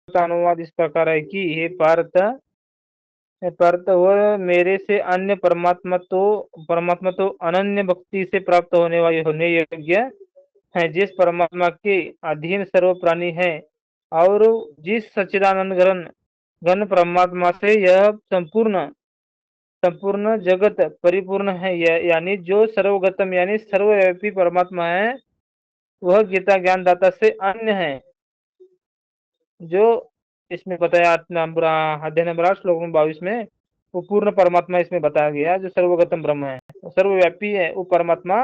अनुवाद इस प्रकार है कि हे पार्थ वह मेरे से अन्य परमात्मा तो अनन्य भक्ति से प्राप्त होने योग्य है, जिस परमात्मा के अधीन सर्व प्राणी है, और जिस सच्चिदानंद घन परमात्मा से यह संपूर्ण जगत परिपूर्ण है, यानी जो सर्वगतम यानी सर्वव्यापी परमात्मा है, वह गीता ज्ञानदाता से अन्य है। जो इसमें बताया अध्याय नंबर 8 श्लोक नंबर 22 में, वो पूर्ण परमात्मा इसमें बताया गया जो सर्वगतम ब्रह्म है, सर्वव्यापी है। वो परमात्मा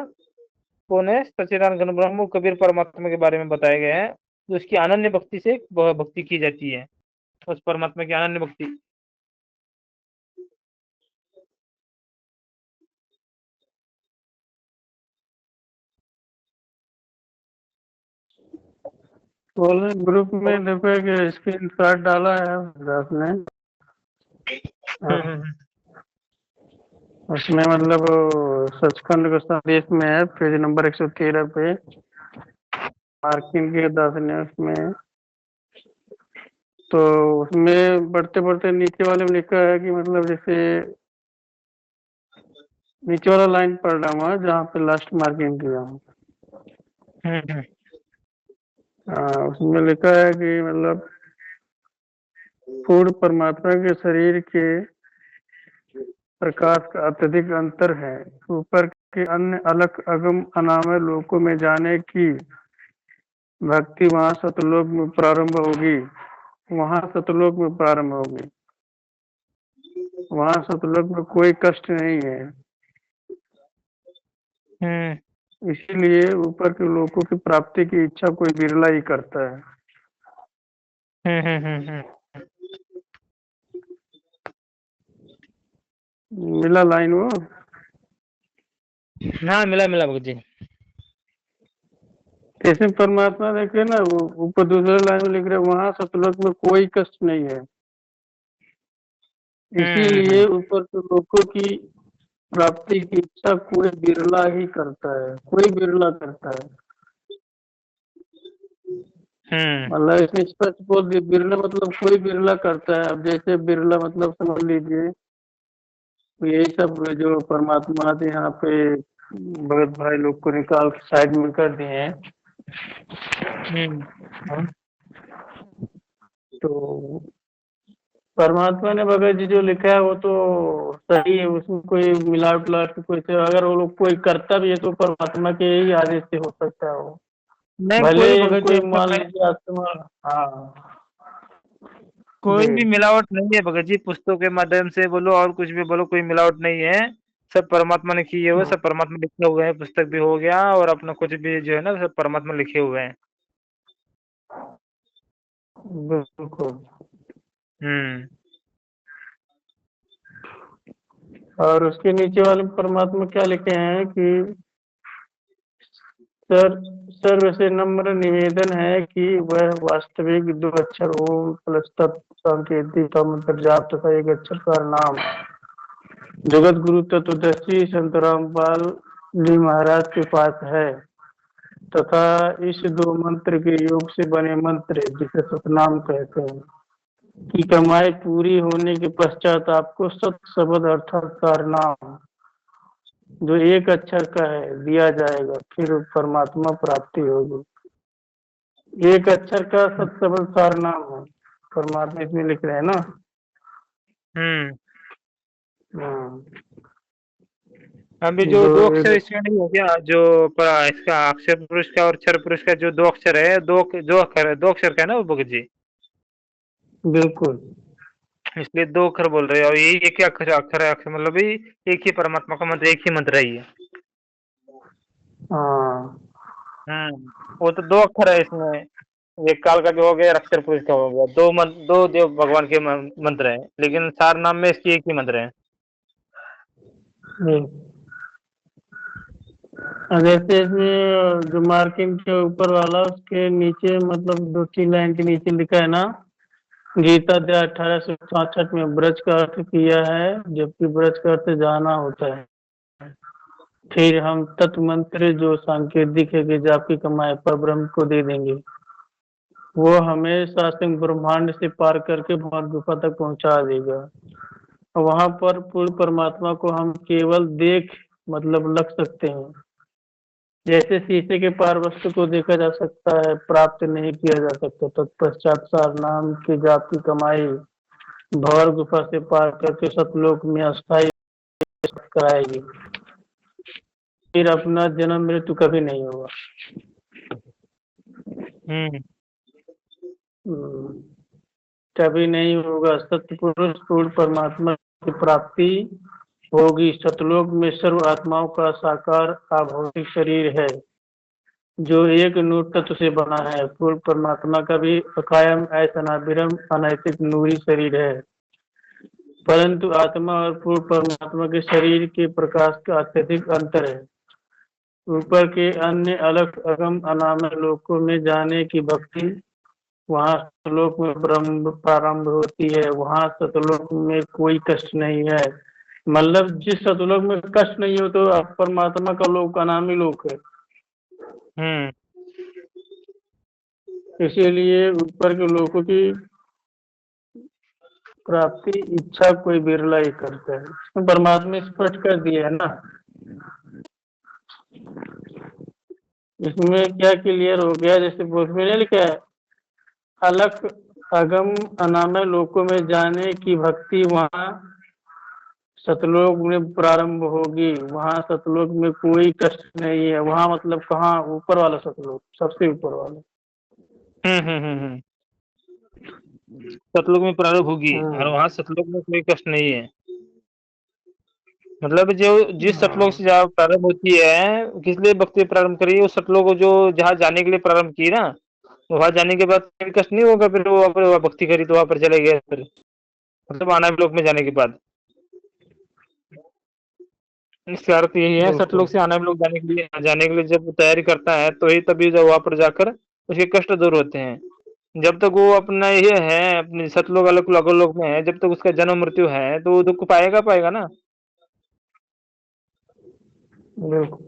कौन है? सच्चिदानंद घन ब्रह्म कबीर परमात्मा के बारे में बताया गया है, जो उसकी अनन्य भक्ति से भक्ति की जाती है, उस परमात्मा की अनन्य भक्ति। बोले ग्रुप में देखो कि स्क्रीन शॉट डाला है आपने, उसमें मतलब सचखंड का संदेश में है, पेज नंबर 113 पे मार्किंग के दास ने उसमें, तो उसमें बढ़ते बढ़ते नीचे वाले में लिखा है कि मतलब जैसे नीचे वाला लाइन पढ़ रहा हूँ जहाँ पे लास्ट मार्किंग किया हूँ। उसमें लिखा है कि मतलब पूर्ण परमात्मा के शरीर के प्रकाश का अत्यधिक अंतर है, ऊपर के अन्य अलग अगम अनामय लोकों में जाने की भक्ति वहाँ सतलोक में प्रारंभ होगी, वहाँ सतलोक में प्रारंभ होगी, वहाँ सतलोक में कोई कष्ट नहीं है। इसीलिए ऊपर के लोगों की प्राप्ति की इच्छा कोई बिरला ही करता है। मिला लाइन वो? हाँ मिला भगत जी। कैसे परमात्मा देखे ना, वो ऊपर दूसरे लाइन में लिख रहे वहां सतलोक में कोई कष्ट नहीं है, इसीलिए ऊपर के लोगों की प्राप्ति की इच्छा कोई बिरला ही करता है, कोई बिरला करता है। मतलब इसमें स्पष्ट बोल दिया, बिरला मतलब कोई बिरला करता है। अब जैसे बिरला मतलब समझ लीजिए यही सब जो परमात्मा थे यहाँ पे भगत भाई लोग को निकाल के साइड में कर दिए हैं। तो परमात्मा ने भगत जी जो लिखा है वो तो सही है, उसमें कोई मिलावट लाट कोई से अगर वो लोग कोई करता भी है तो परमात्मा के ही आदेश से हो सकता है वो, भले कोई मान लीजिए आत्मा। हाँ कोई भी मिलावट नहीं है भगत जी, पुस्तकों के माध्यम से बोलो और कुछ भी बोलो, कोई मिलावट नहीं है, सब परमात्मा ने किए हुए, सब परमात्मा लिखे हुए हैं। पुस्तक भी हो गया और अपना कुछ भी जो है ना, सब परमात्मा लिखे हुए हैं। बिल्कुल। और उसके नीचे वाले परमात्मा क्या लिखे हैं कि सर्व से नम्र निवेदन है कि वह वास्तविक 2 अक्षर ओम प्लस तप सांकेतिक का मंत्र जाप तथा 1 अक्षर का नाम जगत गुरु तत्वदर्शी संत रामपाल जी महाराज के पास है, तथा इस 2 मंत्र के योग से बने मंत्र जिसे सतनाम कहते हैं। की कमाई पूरी होने के पश्चात आपको सत शब्द अर्थात सारनाम जो एक अक्षर का है दिया जाएगा, फिर परमात्मा प्राप्ति होगी। एक अक्षर का सत शब्द सारनाम है परमात्मा, इसमें लिख रहे हैं ना। हम्म। हाँ, अभी जो जो दो एक अक्षर इसमें नहीं हो गया, जो इसका अक्षर पुरुष का और क्षर पुरुष का जो दो अक्षर है, दो अक्षर का है ना वो भगत जी, बिल्कुल। इसलिए दो अक्षर बोल रहे हैं। और यही एक ही अक्षर अक्षर है, अक्षर मतलब भी एक ही परमात्मा का मंत्र, एक ही मंत्र है ये। हाँ, वो तो दो अक्षर है इसमें, एक काल का जो हो गया, अक्षर पुरुष का हो गया, दो देव भगवान के मंत्र हैं, लेकिन सार नाम में इसकी एक ही मंत्र है। जैसे इसमें जो मार्किंग के ऊपर वाला उसके नीचे मतलब 2-3 लाइन के नीचे लिखा है ना, गीता अध्याय 1866 में ब्रज का अर्थ किया है, जबकि ब्रज का अर्थ जाना होता है। फिर हम तत्मंत्र जो सांकेतिक है कि जाप की कमाई पर ब्रह्म को दे देंगे, वो हमें शास्त्र ब्रह्मांड से पार करके भगवान गुफा तक पहुंचा देगा। वहां पर पूर्ण परमात्मा को हम केवल देख मतलब लग सकते हैं। जैसे शीशे के पार वस्तु को देखा जा सकता है, प्राप्त नहीं किया जा सकता। तत्पश्चात सार नाम की जाप की कमाई भंवर गुफा से पार करके सतलोक में अस्थायी कराएगी। फिर अपना जन्म मृत्यु कभी नहीं होगा। हम्म। हम्म, कभी नहीं होगा। सत्य पुरुष पूर्ण परमात्मा की प्राप्ति होगी। सतलोक में सर्व आत्माओं का साकार अभौतिक शरीर है, जो एक नूर तत्व से बना है। पूर्ण परमात्मा का भी अकायम ऐसनाभिरम अनैतिक नूरी शरीर है, परंतु आत्मा और पूर्ण परमात्मा के शरीर के प्रकाश का अत्यधिक अंतर है। ऊपर के अन्य अलग अगम अनामय लोकों में जाने की भक्ति वहाँ सतलोक में प्रारंभ होती है। वहाँ सतलोक में कोई कष्ट नहीं है। मतलब जिस सतलोक में कष्ट नहीं हो तो परमात्मा का लोक अनामी लोक है। हम्म। इसीलिए ऊपर के लोगों की प्राप्ति इच्छा कोई बिरला ही करता है। इसमें परमात्मा ने स्पष्ट कर दिया है ना। इसमें क्या क्लियर हो गया, जैसे बुक में नहीं लिखा है, अलग अगम अनामय लोकों में जाने की भक्ति वहाँ सतलोक में प्रारंभ होगी। वहाँ सतलोक में कोई कष्ट नहीं है। वहाँ मतलब कहाँ, ऊपर वाला सतलोक, सबसे ऊपर वाला। हम्म। सतलोक में प्रारंभ होगी और हाँ, वहां सतलोक में कोई कष्ट नहीं है। मतलब जो जिस सतलोक हाँ, से जहाँ प्रारंभ होती है, किस लिए भक्ति प्रारंभ करी, उस सतलोक को जो जहाँ जाने के लिए प्रारंभ की ना, वहां जाने के बाद कोई कष्ट नहीं होगा। फिर वो वहाँ पर वहाँ भक्ति करी तो वहां पर चले गए, फिर मतलब आना लोक में जाने के बाद। इसका अर्थ यही है, बिल्कुल। सतलोक से आना लोग जाने के लिए जब तैयारी करता है तो ही तभी जब वहां पर जाकर उसके कष्ट दूर होते हैं। जब तक वो अपना ये है अपने सतलोक अलग अलग लोक में है, जब तक उसका जन्म मृत्यु है तो वो दुख पाएगा ना। बिल्कुल।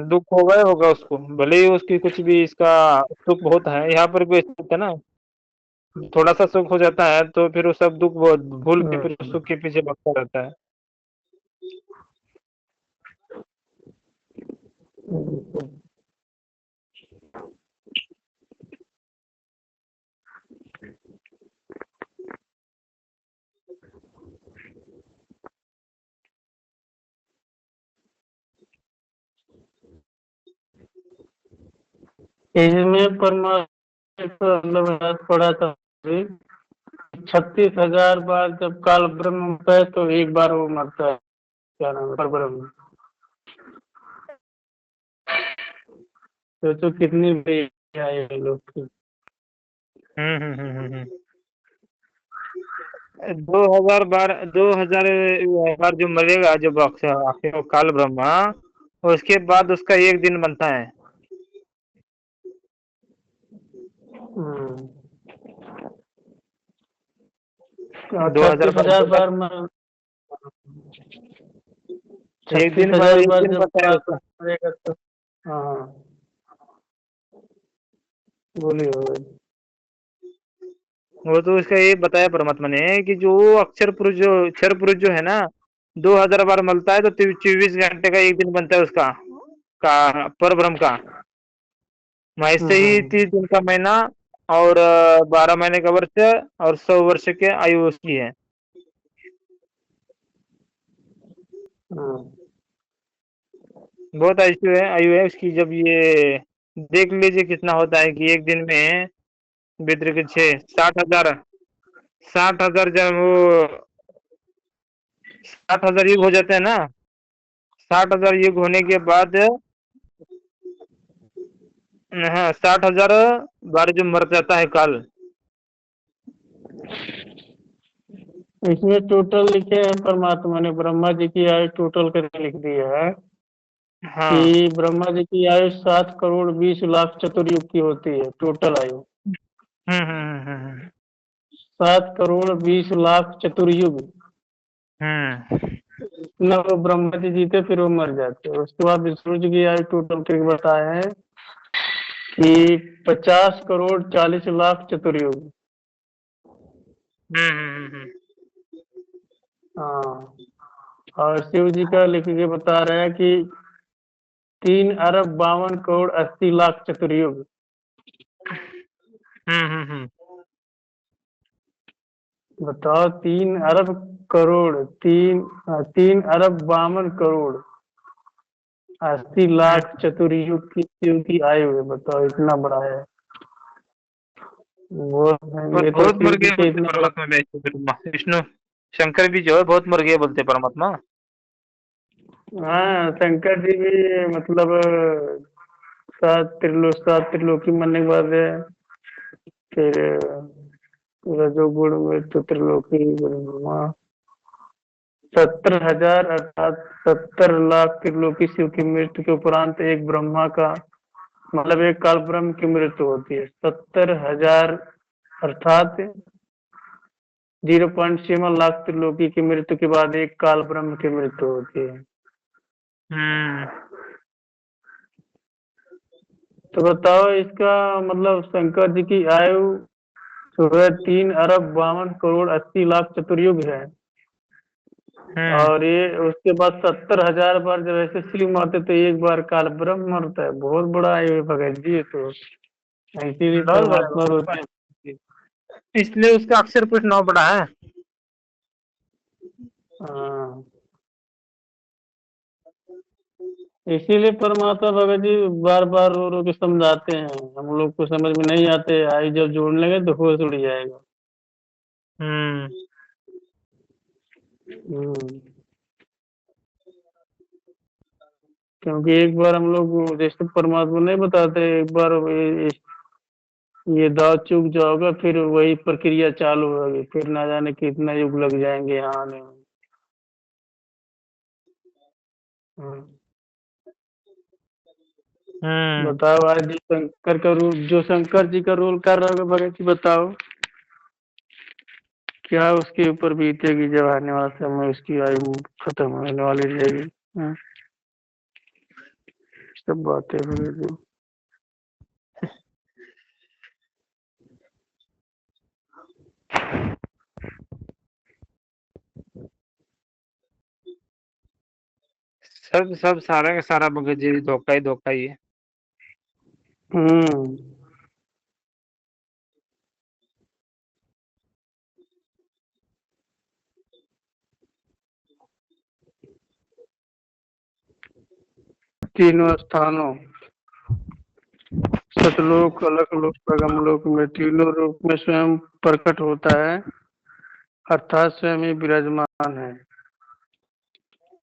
दुख होगा उसको, भले ही उसकी कुछ भी इसका सुख बहुत है, यहाँ पर भी सुख है ना। थोड़ा सा सुख हो जाता है तो फिर वो सब दुख भूल के फिर हम्म, सुख के पीछे भटका रहता है। बिल्कुल। इसमें परमात्मा का मतलब राज पड़ा था 36,000 बार जब काल ब्रह्म होता है तो एक बार वो मरता है। क्या नाम है, पर ब्रह्म। तो कितनी बेइज्जती है ये लोग की। हम्म। 2000 बार जो मरेगा, जब आखिर काल ब्रह्मा, उसके बाद उसका एक दिन बनता है। हम्म, दो हजार छत्तीस बार हजार बार मर एक छत्तीस दिन हजार एक बार दिन जब बनता है काल उसका। मरेगा तो। हाँ, बोलिए भाई। वो तो इसका ये बताया परमात्मा ने कि जो अक्षर पुरुष जो है ना 2000 बार मलता है तो 24 घंटे का एक दिन बनता है उसका का पर ब्रह्म का। ऐसे ही हम्म 30 दिन का महीना और 12 महीने का वर्ष और 100 वर्ष के आयु उसकी है। हम्म बहुत आयु है उसकी। जब ये देख लीजिए कितना होता है कि एक दिन में बेहतर के 60,000 60,000 जब वो 60,000 युग हो जाते हैं ना, 60,000 युग होने के बाद हाँ 60,000 बार जो मर जाता है काल। इसमें टोटल लिखे हैं परमात्मा ने, ब्रह्मा जी की आयु टोटल करके लिख दी है हाँ। कि ब्रह्मा जी की आयु 7 करोड़ 20 लाख चतुर्युग की होती है टोटल आयु। हम्म। 7 करोड़ 20 लाख चतुर्युग, हम्म इतना वो ब्रह्मा जी जीते फिर वो मर जाते। उसके बाद विष्णु जी की आयु टोटल करके बताए हैं कि 50 करोड़ 40 लाख चतुर्युग। हम्म। हाँ, और शिव जी का लिख के बता रहे हैं कि 3 अरब 52 करोड़ 80 लाख चतुर्युग। हम्म। बताओ, 3 अरब करोड़ 3 अरब 52 करोड़ 80 लाख चतुर्युग की शिव की आयु है। बताओ, इतना बड़ा है वो। और ये तो बहुत शिव मर जी गए के बोलते इतना बड़ा। परमात्मा में ऐसे विष्णु शंकर भी जो है बहुत मर गए बोलते परमात्मा। हाँ, शंकर जी भी मतलब 7 त्रिलोकी मरने के बाद है। फिर रजोगुण में तो त्रिलोकी ब्रह्मा 70,000 अर्थात 70 लाख त्रिलोकी शिव की मृत्यु के उपरांत एक ब्रह्मा का मतलब एक काल ब्रह्म की मृत्यु होती है। 70,000 अर्थात 0.7 लाख त्रिलोकी की मृत्यु के बाद एक काल ब्रह्म की मृत्यु होती है। हम्म तो बताओ, इसका मतलब शंकर जी की आयु जो है 3 अरब 52 करोड़ 80 लाख चतुर्युग है। हम्म। और ये उसके बाद 70,000 बार जब ऐसे शिव मरते तो एक बार काल ब्रह्म मरता है। बहुत बड़ा आयु है भगत जी ये तो। इसीलिए बहुत बड़ा परमात्मा रोते हैं। इसलिए उसका अक्षर पुरुष 9 बड़ा है। हाँ, इसीलिए परमात्मा भगत जी बार बार रो रो के समझाते हैं। हम लोग को समझ में नहीं आते, आई जब जोड़ने लगे तो होश उड़ जाएगा। हम्म हम्म क्योंकि एक बार हम लोग जैसे परमात्मा नहीं बताते, एक बार ये दाव चूक जाओगे फिर वही प्रक्रिया चालू होगी, फिर ना जाने कितना युग लग जाएंगे यहाँ आने में। हम्म। हम्म। बताओ, आज जो शंकर का रोल, जो शंकर जी का रोल कर रहे हो भगत जी, बताओ क्या उसके ऊपर बीतेगी जब आने वाला समय उसकी आयु खत्म होने वाली रहेगी। हाँ, सब बातें भगत जी। सब सारा का सारा भगत जी धोखा ही है। हम्म 3 स्थानों सतलोक अलकलोक अगमलोक में तीनों रूप में स्वयं प्रकट होता है, अर्थात स्वयं ही विराजमान है।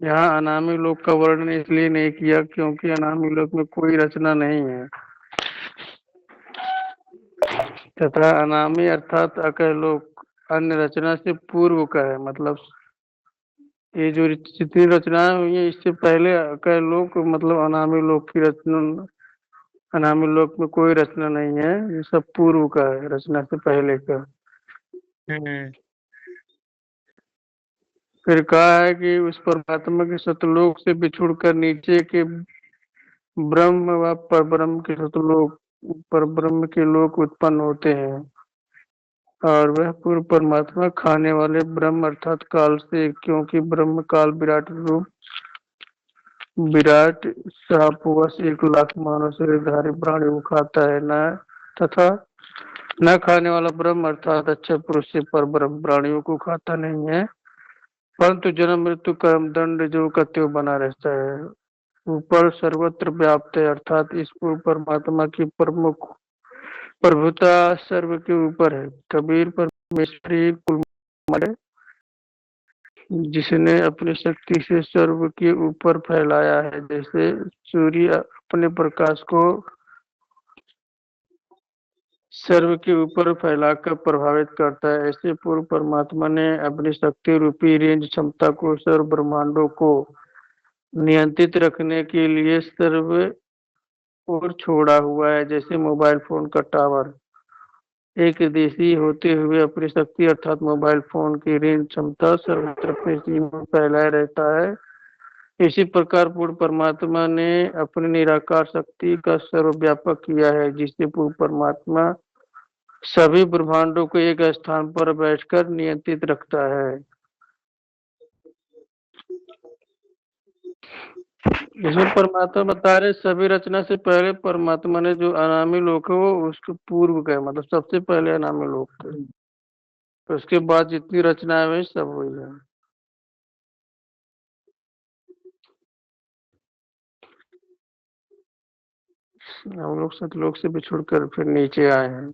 यहाँ अनामी लोक का वर्णन इसलिए नहीं किया क्योंकि अनामी लोक में कोई रचना नहीं है, तथा अनामी अर्थात अकह लोक अन्य रचना से पूर्व का है। मतलब ये जो जितनी रचनाएं हुई है इससे पहले अकह लोक मतलब अनामी लोक की रचना। अनामी लोक में कोई रचना नहीं है, ये सब पूर्व का है, रचना से पहले का। हम्म फिर कहा है कि उस परमात्मा के सतलोक से बिछुड़कर नीचे के ब्रह्म व परब्रह्म के सतलोक परब्रह्म के लोक उत्पन्न होते हैं, और वह पूर्व परमात्मा खाने वाले ब्रह्म अर्थात काल से, क्योंकि ब्रह्म काल विराट शापवश 1 लाख मानव शरीरधारी प्राणियों को खाता है, न तथा न खाने वाला ब्रह्म अर्थात अच्छे पुरुष से पर ब्रह्म प्राणियों को खाता नहीं है, परंतु जन्म मृत्यु कर्म दंड जो का त्यों बना रहता है। ऊपर सर्वत्र व्याप्त है अर्थात इस पूर्व परमात्मा की प्रमुख प्रभुता सर्व के ऊपर है। कबीर परमेश्वरी कुलमय, जिसने अपनी शक्ति से सर्व के ऊपर फैलाया है, जैसे सूर्य अपने प्रकाश को सर्व के ऊपर फैलाकर प्रभावित करता है, ऐसे पूर्व परमात्मा ने अपनी शक्ति रूपी रेंज क्षमता को सर्व ब्रह्मांडों को नियंत्रित रखने के लिए सर्व ओर छोड़ा हुआ है। जैसे मोबाइल फोन का टावर एक देशी होते हुए अपनी शक्ति अर्थात मोबाइल फोन की रेंज क्षमता सर्वत्र अपनी सीमा फैलाए रहता है, इसी प्रकार पूर्ण परमात्मा ने अपनी निराकार शक्ति का सर्वव्यापक किया है, जिससे पूर्ण परमात्मा सभी ब्रह्मांडों को एक स्थान पर बैठकर नियंत्रित रखता है। इसमें परमात्मा बता रहे सभी रचना से पहले परमात्मा ने जो अनामी लोक है वो उसके पूर्व गए, मतलब सबसे पहले अनामी लोक थे, तो उसके बाद जितनी रचनाएं हुई सब हुई है। हम लोग सतलोक से बिछुड़कर फिर नीचे आए हैं।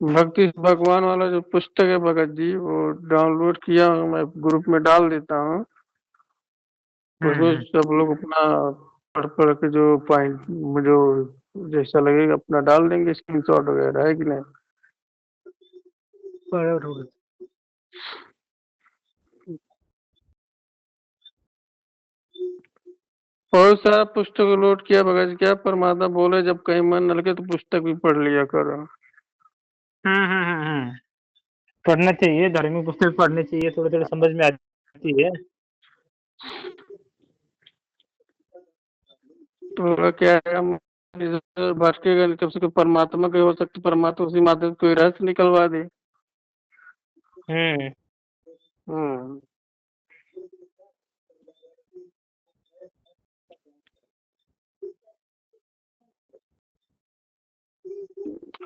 भक्ति भगवान वाला जो पुस्तक है भगत जी, वो डाउनलोड किया मैं ग्रुप में डाल देता हूँ, उसमें सब लोग अपना पढ़ पढ़ के जो पॉइंट जो जैसा लगेगा अपना डाल देंगे, स्क्रीनशॉट वगैरह, है कि नहीं? बहुत सारा पुस्तक लोड किया भगत जी, क्या परमात्मा बोले जब कहीं मन न लगे तो पुस्तक भी पढ़ लिया करो। पढ़ना चाहिए, धार्मिक पुस्तक पढ़नी चाहिए, थोड़ी थोड़ी समझ में आती है। तो क्या है, हम भटकेगा नहीं, कम से कम परमात्मा के हो सकते, परमात्मा उसी माध्यम से कोई रहस्य निकलवा दे। हम्म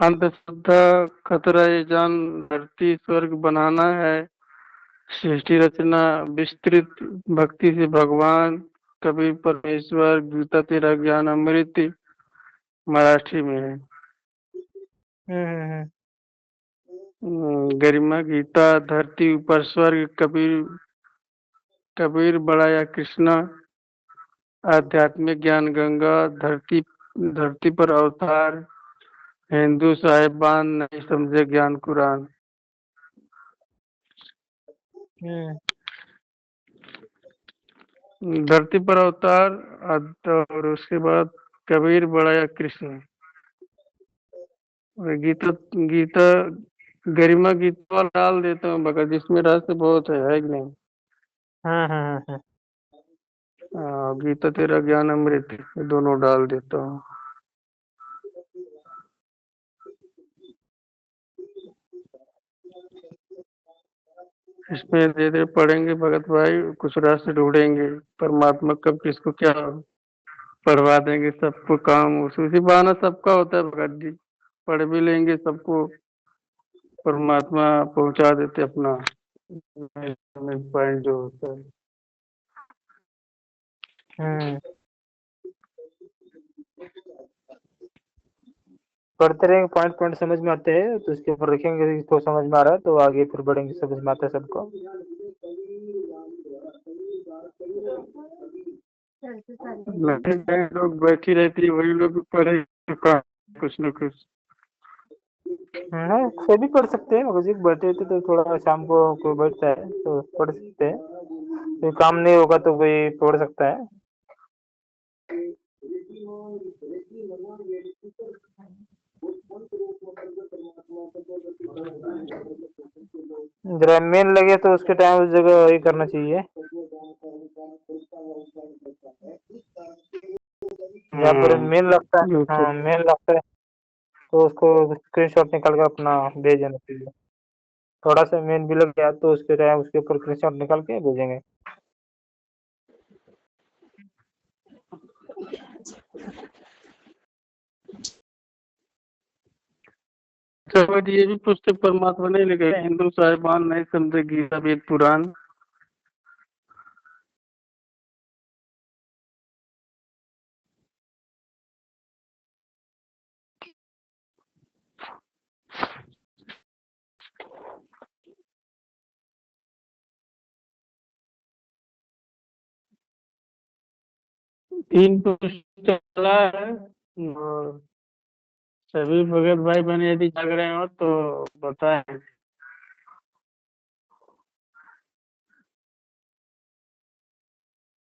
अंधश्रद्धा खतरा ये जान, धरती स्वर्ग बनाना है, सृष्टि रचना विस्तृत, भक्ति से भगवान, कबीर परमेश्वर, गीता तेरा ज्ञान अमृत, मराठी में है। गरिमा गीता, धरती ऊपर स्वर्ग, कबीर कबीर बड़ा या कृष्णा, आध्यात्मिक ज्ञान गंगा, धरती पर अवतार, हिंदू साहिबान नहीं समझे ज्ञान कुरान। धरती पर अवतार और उसके बाद कबीर बड़ा या कृष्ण, और गीता गीता गरिमा गीता वाला डाल देता हूँ भगत, जिसमें रहस्य बहुत है कि नहीं? गीता तेरा ज्ञान अमृत, ये दोनों डाल देता हूँ। इसमें धीरे धीरे पढ़ेंगे भगत भाई, कुछ रहस्य ढूंढेंगे, परमात्मा कब किसको क्या पढ़वा देंगे, सबको काम उसी बहाना सबका होता है भगत जी, पढ़ भी लेंगे सबको परमात्मा पहुंचा देते अपना पॉइंट जो होता है। पढ़ते रहेंगे, पॉइंट पॉइंट समझ में आते हैं तो उसके ऊपर रखेंगे, तो समझ में आ रहा है तो आगे फिर बढ़ेंगे, समझ में आता है सबको। लोग बैठी रहती है, वही लोग पढ़े कुछ न कुछ। सभी पढ़ सकते हैं, मगर बैठे थे तो थोड़ा शाम को कोई बैठता है तो पढ़ सकते हैं, कोई काम नहीं होगा तो कोई पढ़ सकता है। जरा मेन लगे तो उसके टाइम उस जगह ये करना चाहिए। जहाँ पर मेन लगता है, हाँ यूट्यूब। मेन लगता है, तो उसको स्क्रीनशॉट निकाल के अपना भेज देना चाहिए। थोड़ा सा मेन भी लग गया तो उसके टाइम उसके ऊपर स्क्रीनशॉट निकाल के भेजेंगे। तो ये भी पुस्तक परमात्मा ने लिखे हैं, हिंदू साहिबान नहीं समझे गीता वेद पुराण। तीन पुस्तक चला है, और सभी भगत भाई बहन यदि जाग रहे हो तो बताएं।